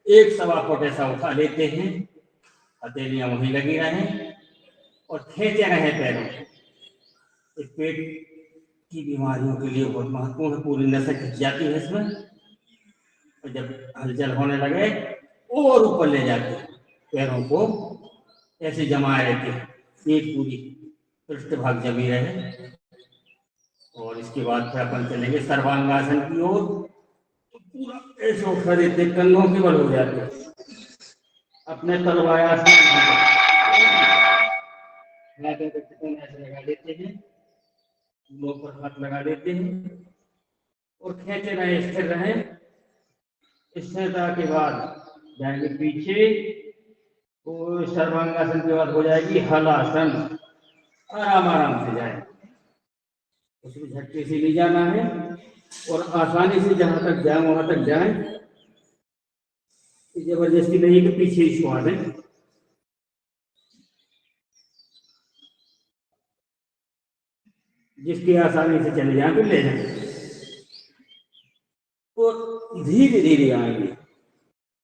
1 फुट ऐसा उठा लेते हैं, हथेलियां वहीं लगी रहें और खींचे रहें पैरों को। पेट की बीमारियों के लिए बहुत महत्वपूर्ण है। पूरी नसें खिंच जाती है इसमें, और जब हलचल होने लगे और ऊपर ले जाते हैं पैरों को, ऐसे जमाए रहते हैं, पेट पूरी पृष्ठ भाग जमी रहे। और इसके बाद फिर अपन चलेंगे सर्वांगासन की ओर। तो पूरा ऐसे उठा देते, कंधों के बल हो जाते, अपने तलवायासन ऐसे लगा देते हैं, मुंह पर हाथ लगा देते हैं और खींचे रहे, स्थिर रहे। स्थिरता के बाद जाएंगे पीछे, तो सर्वांगासन के बाद हो जाएगी हलासन। आराम आराम से जाए, उसमें झटके से नहीं जाना है और आसानी से जहां तक जाए वहां तक जाए। जबरदस्ती नहीं कि पीछे ही छुआ दें। जिसकी आसानी से चले जाए तो ले जाए और धीरे धीरे आएंगे।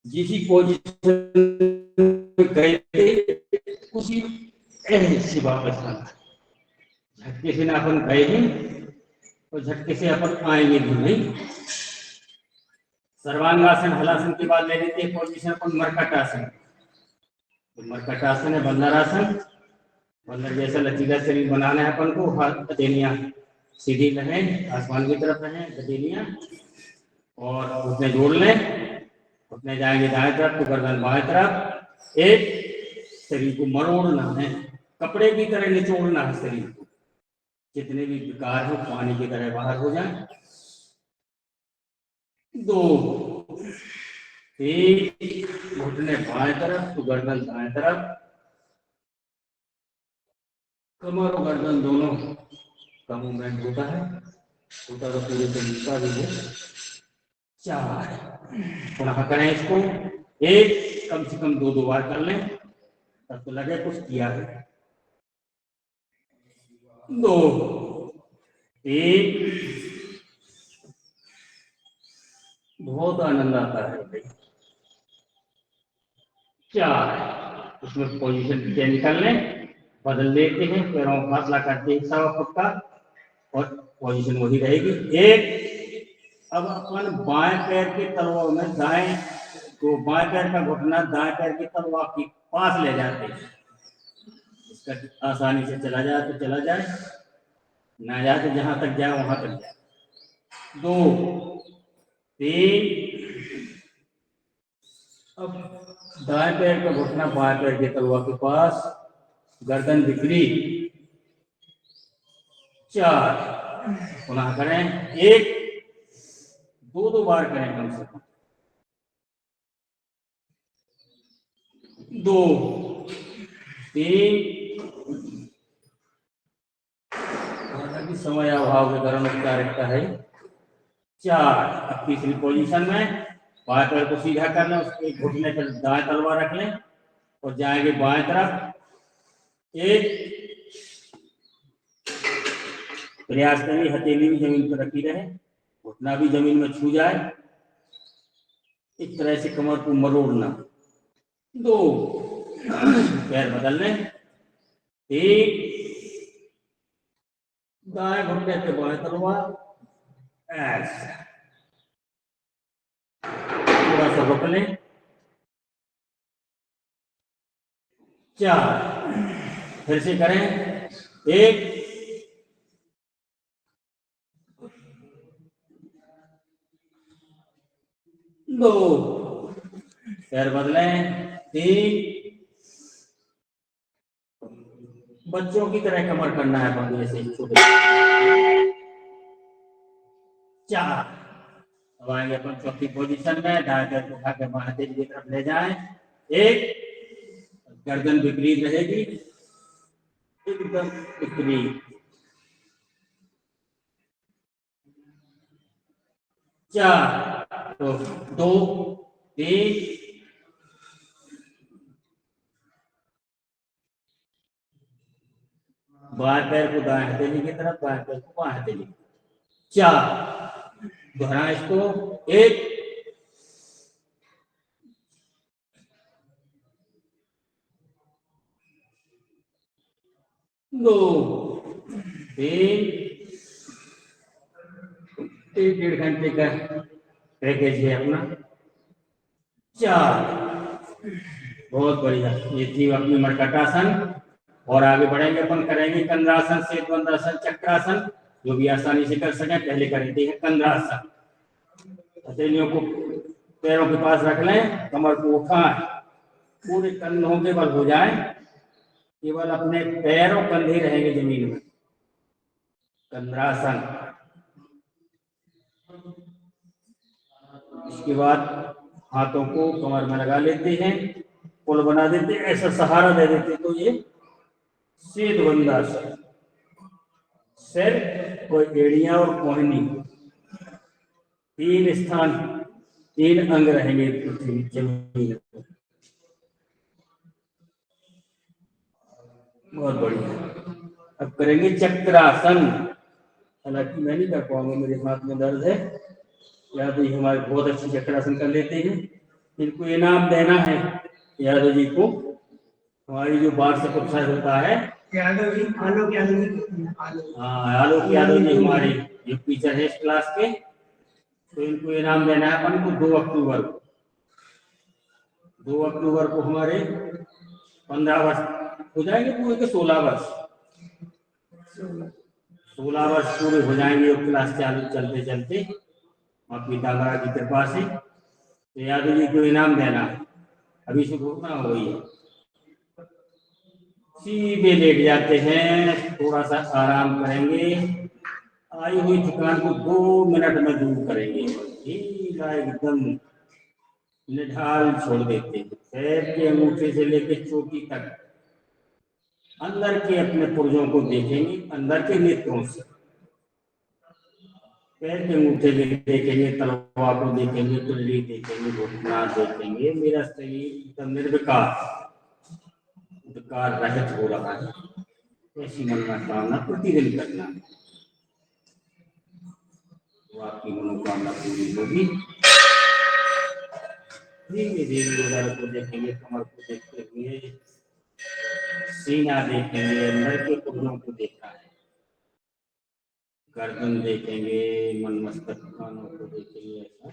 जिसी पोजीशन गए थे उसी ऐसे वापस आना। झटके से ना अपन गए हैं और झटके से अपन आएंगे भी नहीं। सर्वांगासन हलासन के बाद ले लेते हैं पोजीशन अपन मरकटासन। तो मरकटासन है बंदरासन। बंदर जैसा लचीला शरीर बनाना है अपन को। हथेलियां सीधी रहें, आसमान की तरफ रहें हथेलियां, और उसमें जोड़ लें। उसमें जाएंगे दाएं तरफ तो गर्दन बाएं तरफ। एक शरीर को मरोड़ना है, कपड़े की तरह निचोड़ना है शरीर को। जितने भी विकार हो पानी की तरह बाहर हो जाए। 2 3 घुटने बाएं तरफ तो गर्दन दाएं तरफ। कमर और गर्दन दोनों का मूवमेंट होता है, होता तो पूरे शरीर का भी है। 4 पुनः करें इसको। 1 कम से कम 2 बार कर लें, तब तो लगे कुछ किया है। 2 3 बहुत आनंद आता है। 4 उसमें पोजीशन चेंज कर लें, बदल देते हैं, पैरों को फासला करते हैं 1.25 फुट का और पोजीशन वही रहेगी। 1 अब अपन बाएं पैर के तलवा में दाएं तो बाएं पैर का घुटना दाएं पैर के तलवा के पास ले जाते हैं। आसानी से चला जाए तो चला जाए, ना जाए तो जहां तक जाए वहां तक जाए। 2 3। अब दाएं पैर का घुटना बाएं पैर के तलवा के पास, गर्दन बिखरी। 4 पुनः करें, 1 2 बार करें कम से कम। 2 3। समय अभाव के कारण क्या रखता है। 4। अब तीसरी पोजीशन में बाएं पैर को सीधा कर लें, उसके घुटने पर दाएं तलवा रख लें और जाएंगे बाएं तरफ। 1 प्रयास करें हथेली भी जमीन पर रखी रहे, घुटना भी जमीन में छू जाए, इस तरह से कमर को मरोड़ना। 2 पैर बदल लें। 1 दाएं घुटने पे बाएं तलवा, ऐसा थोड़ा सा रोक लें। 4 फिर से करें। 1 2 पैर बदलें। 3 बच्चों की तरह कमर करना है बंद जैसे छोटे। 4 अब आएंगे अपन चौथी पोजीशन में, दाएं पैर को उठा के बाएं हाथ की तरफ ले जाएं। 1 गर्दन विपरीत रहेगी, एकदम विपरीत। 4 तो 2 3 बाएं पैर को दाएं हथेली की तरफ, बाएं पैर को बाएं हथेली। 4 दोहराएं इसको। 1 2 3 1.5 घंटे का पैकेज है अपना। 4 बहुत बढ़िया। ये थी अपनी मर्कटासन। और आगे बढ़ेंगे अपन, करेंगे कंद्रासन, सेतुबंधासन, चक्रासन, जो भी आसानी से कर सकें। पहले करते हैं कंद्रासन। हथेलियों को पैरों के पास रख लें, कमर को उठाएं, पूरे कंधों के बल हो जाए, केवल अपने पैर और कंधे रहेंगे जमीन में। कंद्रासन। इसके बाद हाथों को कमर में लगा लेते हैं, पुल बना देते हैं, ऐसा सहारा दे देते हैं, तो ये सेतुबंधासन। सिर और एड़ियां और कोहनी, 3 स्थान, 3 अंग रहेंगे पृथ्वी जमीन पर। बहुत बढ़िया। अब करेंगे चक्रासन। हालांकि मैं नहीं कर पाऊंगा, मेरे हाथ में दर्द है। यादव जी हमारे बहुत अच्छी चक्रासन कर लेते हैं, इनको इनाम देना है। यादव जी को हमारी जो वार्षिक उत्सव होता है, यादव जी, आलोक यादव जी। हाँ आलोक यादव जी हमारे जो टीचर है इस क्लास के, तो इनको इनाम देना है अपन को 2 अक्टूबर को। 2 अक्टूबर को हमारे 15 वर्ष हो जाएंगे, पूरे के 16 वर्ष। 16 वर्ष पूरे हो जाएंगे क्लास चालू चलते चलते, माँ पितामह की कृपा से। तो यादव जी को इनाम देना है। अभी से घूमना हो गई है। सीधे लेट जाते हैं, थोड़ा सा आराम करेंगे, आई हुई थकान को 2 मिनट में दूर करेंगे। ढीला एकदम निढाल छोड़ देते हैं। पैर के अंगूठे से लेकर चोटी तक अंदर के अपने पुर्जों को देखेंगे, अंदर के नेत्रों से। पैर के अंगूठे देखेंगे, तलवा को देखेंगे, कुल्ली देखेंगे, घुटना देखेंगे। मेरा शरीर एकदम निर्विकार रहित हो रहा है। ऐसी मनोकामना प्रतिदिन करना है, तो आपकी मनोकामना पूरी होगी। धीरे धीरे उधर को देखेंगे, कमर को देखते हुए, सीना देखेंगे, अंदर के पुर्जों को देखना है, गर्दन देखेंगे, मन मस्तक कानों को देखेंगे, ऐसा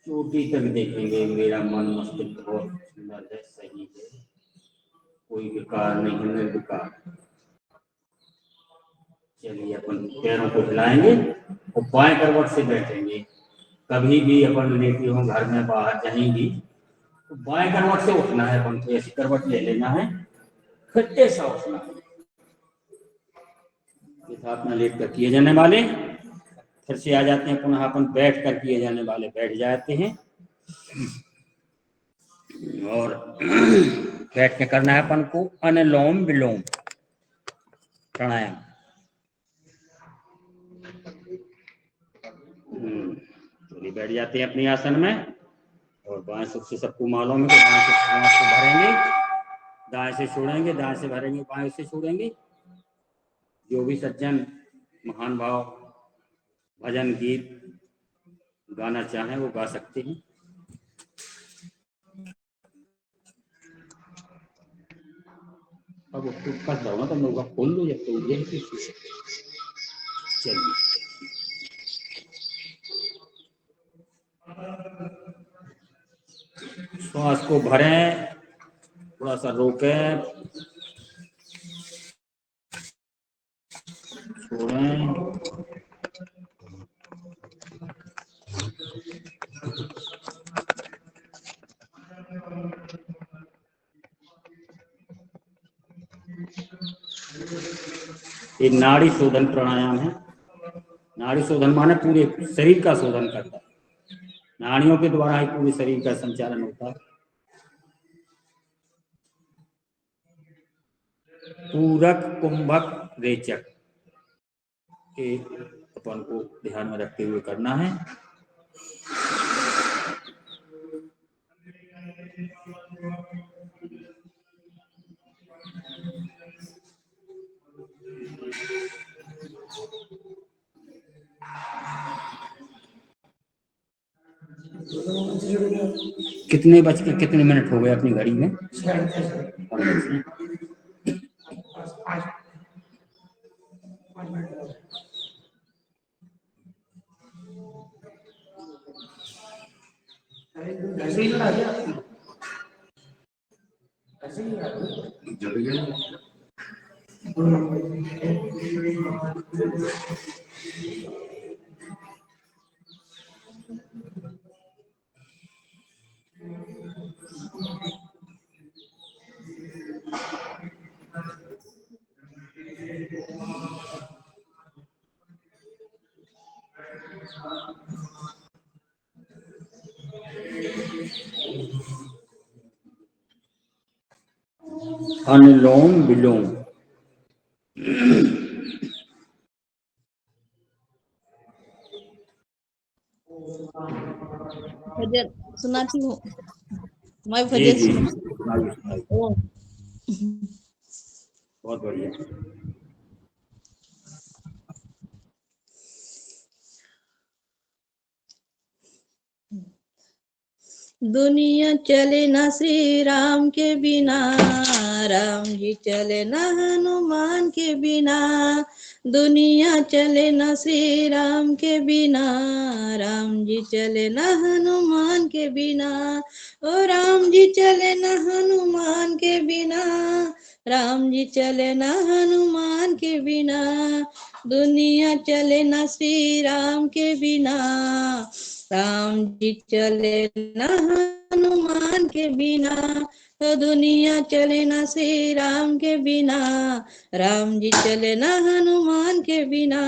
चोटी तक देखेंगे। मेरा मन मस्तक बहुत सुंदर है, सही है। कोई विकार नहीं, निर्विकार। चलिए अपन पैरों को हिलाएंगे और बाएं करवट से बैठेंगे। कभी भी अपन लेटे हो घर में बाहर कहीं भी तो बाएं करवट से उठना है अपन को, ऐसी करवट ले लेना है, फिर ऐसा उठना है। स्थापना लेट कर किए जाने वाले, फिर से आ जाते हैं पुनः अपन बैठ कर किए जाने वाले बैठ जाते हैं और बैठ के करना है अपन को अनुलोम विलोम प्राणायाम। चलिए बैठ जाते हैं अपने आसन में और बाएं सुख से सबको मालूम है कि बाएं से सांस को भरेंगे, दाएं से छोड़ेंगे, दाएं से भरेंगे, बाएं से छोड़ेंगे। जो भी सज्जन महान भाव भजन गीत गाना चाहें वो गा सकते हैं। अब उसको कस दो ना, तुम लोग खोल लो जब तो ये चलिए। श्वास को भरें, थोड़ा सा रोकें, छोड़ें, ये नाड़ी शोधन प्राणायाम है। नाड़ी शोधन माने पूरे शरीर का शोधन करता है, नाड़ियों के द्वारा ही पूरे शरीर का संचालन होता है। पूरक, कुंभक, रेचक के अपन को ध्यान में रखते हुए करना है। कितने बज के कितने मिनट हो गए अपनी घड़ी में? अनुलोम विलोम। भजन सुनाती हूँ मैं, जी भजन जी सुनाती हूँ। बहुत बढ़िया। दुनिया चले ना श्री राम के बिना, राम जी चले ना हनुमान के बिना। दुनिया चले ना श्री राम के बिना, राम जी चले ना हनुमान के बिना। ओ राम जी चले ना हनुमान के बिना, राम जी चले ना हनुमान के बिना। दुनिया चले ना श्री राम के बिना, राम जी चले ना हनुमान के बिना। तो दुनिया चले ना श्री राम के बिना, राम जी चले ना हनुमान के बिना।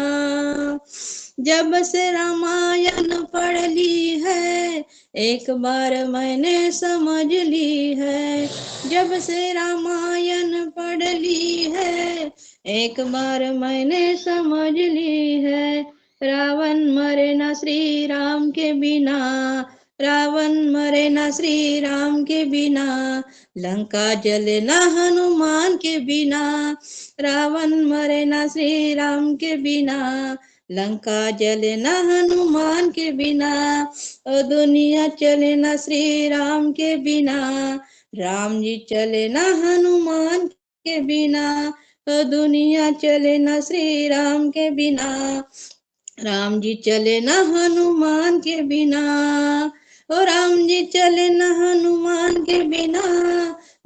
जब से रामायण पढ़ ली है, एक बार मैंने समझ ली है। जब से रामायण पढ़ ली है, एक बार मैंने समझ ली है। रावण मरे ना श्री राम के बिना, रावण मरे ना श्री राम के बिना। लंका जले ना हनुमान के बिना, रावण मरे ना श्री राम के बिना। लंका जले ना हनुमान के बिना। ओ दुनिया चले ना श्री राम के बिना, राम जी चले ना हनुमान के बिना। ओ दुनिया चले ना श्री राम के बिना, राम जी चले ना हनुमान के बिना। ओ राम जी चले न हनुमान के बिना,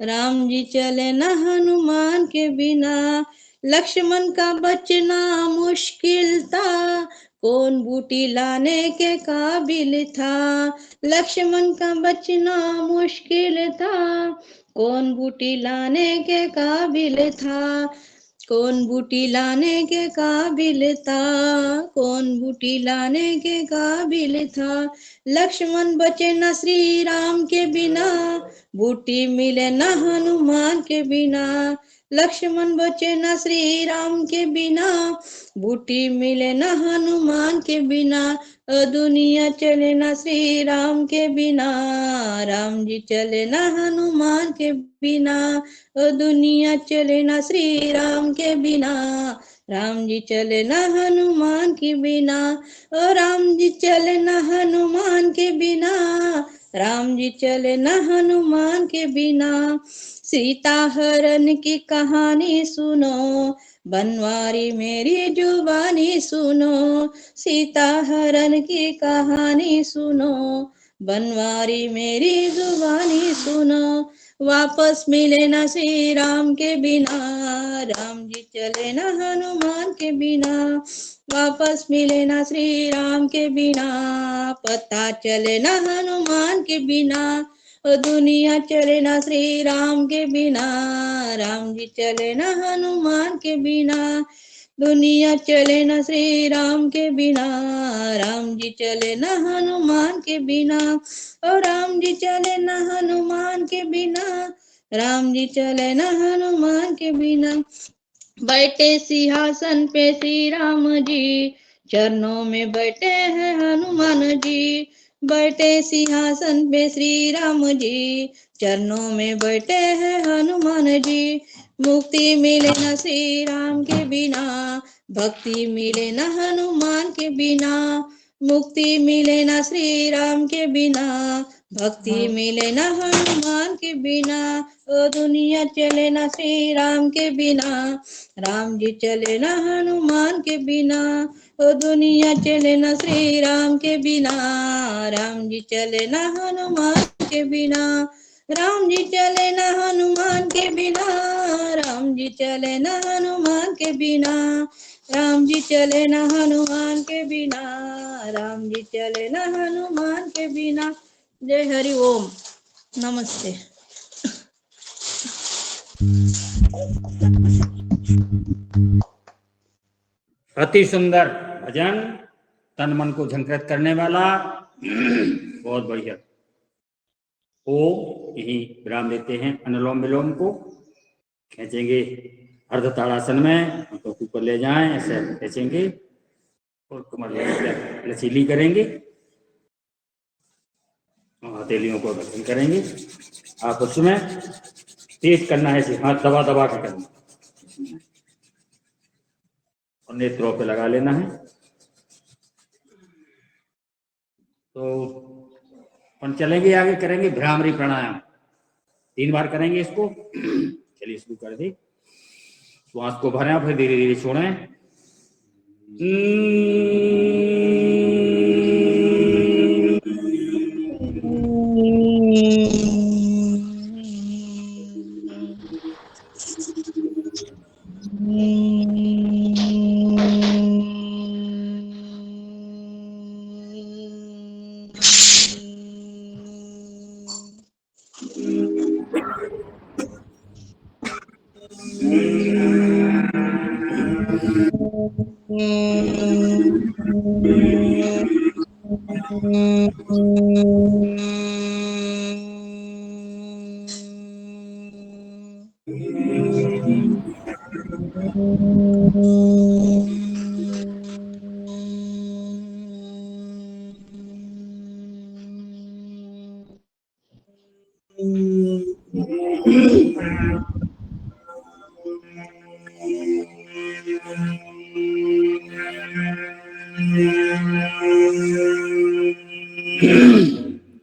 राम जी चले न हनुमान के बिना। लक्ष्मण का बचना मुश्किल था, कौन बूटी लाने के काबिल था। लक्ष्मण का बचना मुश्किल था, कौन बूटी लाने के काबिल था। कौन बूटी लाने के काबिल था, कौन बूटी लाने के काबिल था। लक्ष्मण बचे न श्री राम के बिना, बूटी मिले न हनुमान के बिना। लक्ष्मण बचे न श्री राम के बिना, बूटी मिले न हनुमान के बिना। दुनिया चले न श्री राम के बिना, राम जी चले न हनुमान के बिना। दुनिया चले न श्री राम के बिना, राम जी चले न हनुमान के बिना। राम जी चले न हनुमान के बिना, राम जी चले न हनुमान के बिना। सीता हरण की कहानी सुनो, बनवारी मेरी जुबानी सुनो। सीता हरण की कहानी सुनो, बनवारी मेरी जुबानी सुनो। वापस मिले न श्री राम के बिना, राम जी चले न हनुमान के बिना। वापस मिले न श्री राम के बिना, पता चले न हनुमान के बिना। दुनिया चले न श्री राम के बिना, राम जी चले न हनुमान के बिना। दुनिया चले न श्री राम के बिना, राम जी चले न हनुमान के बिना। और राम जी चले न हनुमान के बिना, राम जी चले न हनुमान के बिना। बैठे सिंहासन पे श्री राम जी, चरणों में बैठे हैं हनुमान जी। बैठे सिंहासन पे श्री राम जी, चरणों में बैठे हैं हनुमान जी। मुक्ति मिले न श्री राम के बिना, भक्ति मिले न हनुमान के बिना। मुक्ति मिले न श्री राम के बिना, भक्ति मिले न हनुमान के बिना। ओ दुनिया चले न श्री राम के बिना, राम जी चले न हनुमान के बिना। ओ दुनिया चले न श्री राम के बिना, राम जी चले न हनुमान के बिना। राम जी चले न हनुमान के बिना, राम जी चले न हनुमान के बिना। राम जी चले न हनुमान के बिना, राम जी चले न हनुमान के बिना। जय हरि ओम। नमस्ते। अति सुंदर भजन, तन मन को झंकृत करने वाला, बहुत बढ़िया। ओ यही विराम देते हैं। अनुलोम विलोम को खींचेंगे अर्ध ताड़ासन में, तो ऊपर ले जाएं, ऐसे खींचेंगे और कमर लचीली करेंगे, हथेलियों को भजन करेंगे। आप उसमें तेज करना है, ऐसे हाथ दबा दबा के करना और नेत्रों पे लगा लेना है। तो अपन चलेंगे आगे, करेंगे भ्रामरी प्राणायाम 3 बार करेंगे इसको। चलिए शुरू कर दी। श्वास को भरें, फिर धीरे धीरे छोड़ें।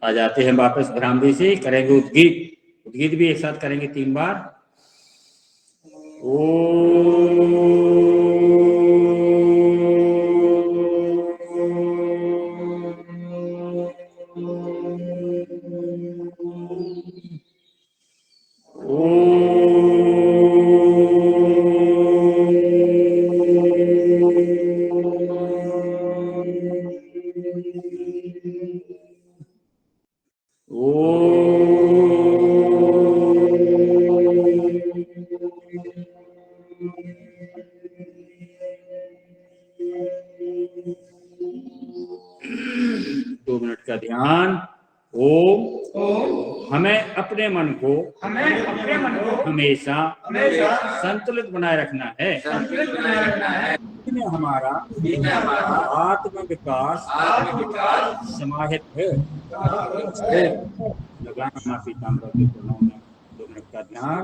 आ जाते हैं वापस भ्रामरी से। करेंगे उद्गीत। उद्गीत भी एक साथ करेंगे 3 बार। ओ दो मिनट का ध्यान। ओम हमें अपने मन को हमेशा संतुलित बनाए रखना है। इसमें हमारा आत्म विकास समाहित है। लगाना माफी ताम्र के प्रणव में 2 मिनट का ध्यान।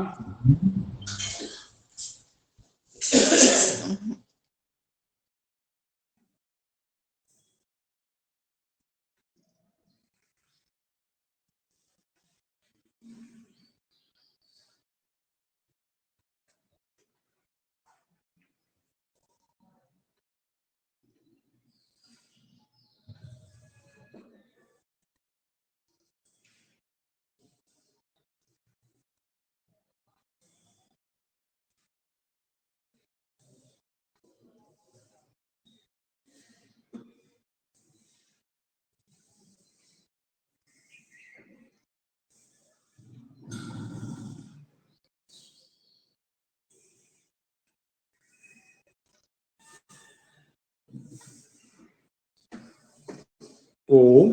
ओम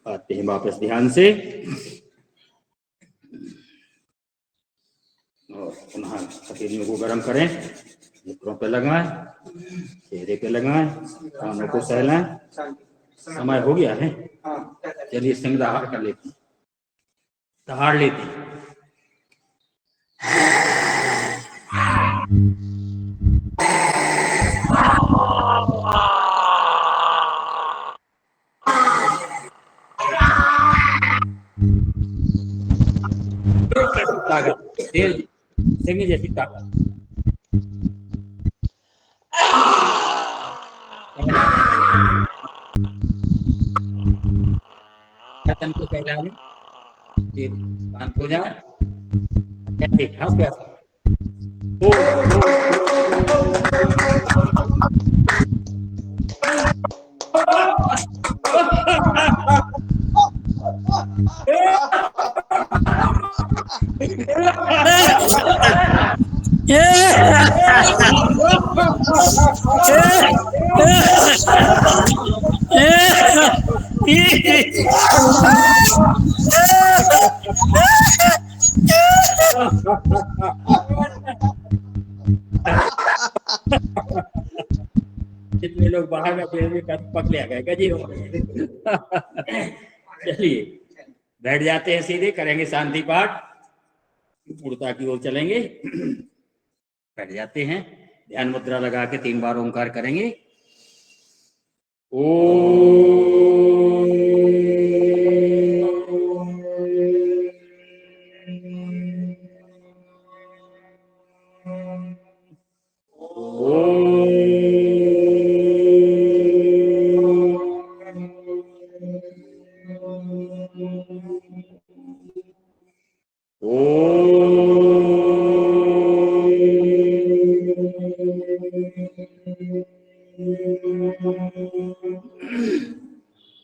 आते हैं वापस ध्यान से और पुनः हथेलियों को गर्म करें, नेत्रों पे लगाएं, चेहरे पे लगाएं, कानों को सहलाएं। समय हो गया है, चलिए सिंह दहाड़ कर लेते हैं, दहाड़ लेते हैं। ताकत सिंह जैसी ताकत। तन को फैला लें, कान हो जाए, जितने लोग बाहर में पक लिया गए जी। चलिए बैठ जाते हैं, सीधे करेंगे शांति पाठ, पूर्णता की ओर चलेंगे। बैठ जाते हैं, ध्यान मुद्रा लगा के 3 बार ओंकार करेंगे।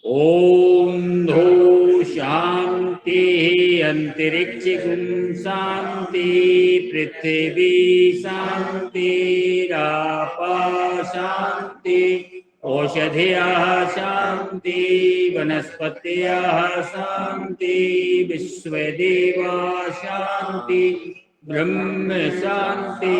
ओम धो शांति अंतरिक्ष गुम शांति पृथ्वी शांति रापा शांति औषधया शांति वनस्पतया शांति विश्वदेवा शांति ब्रह्म शांति।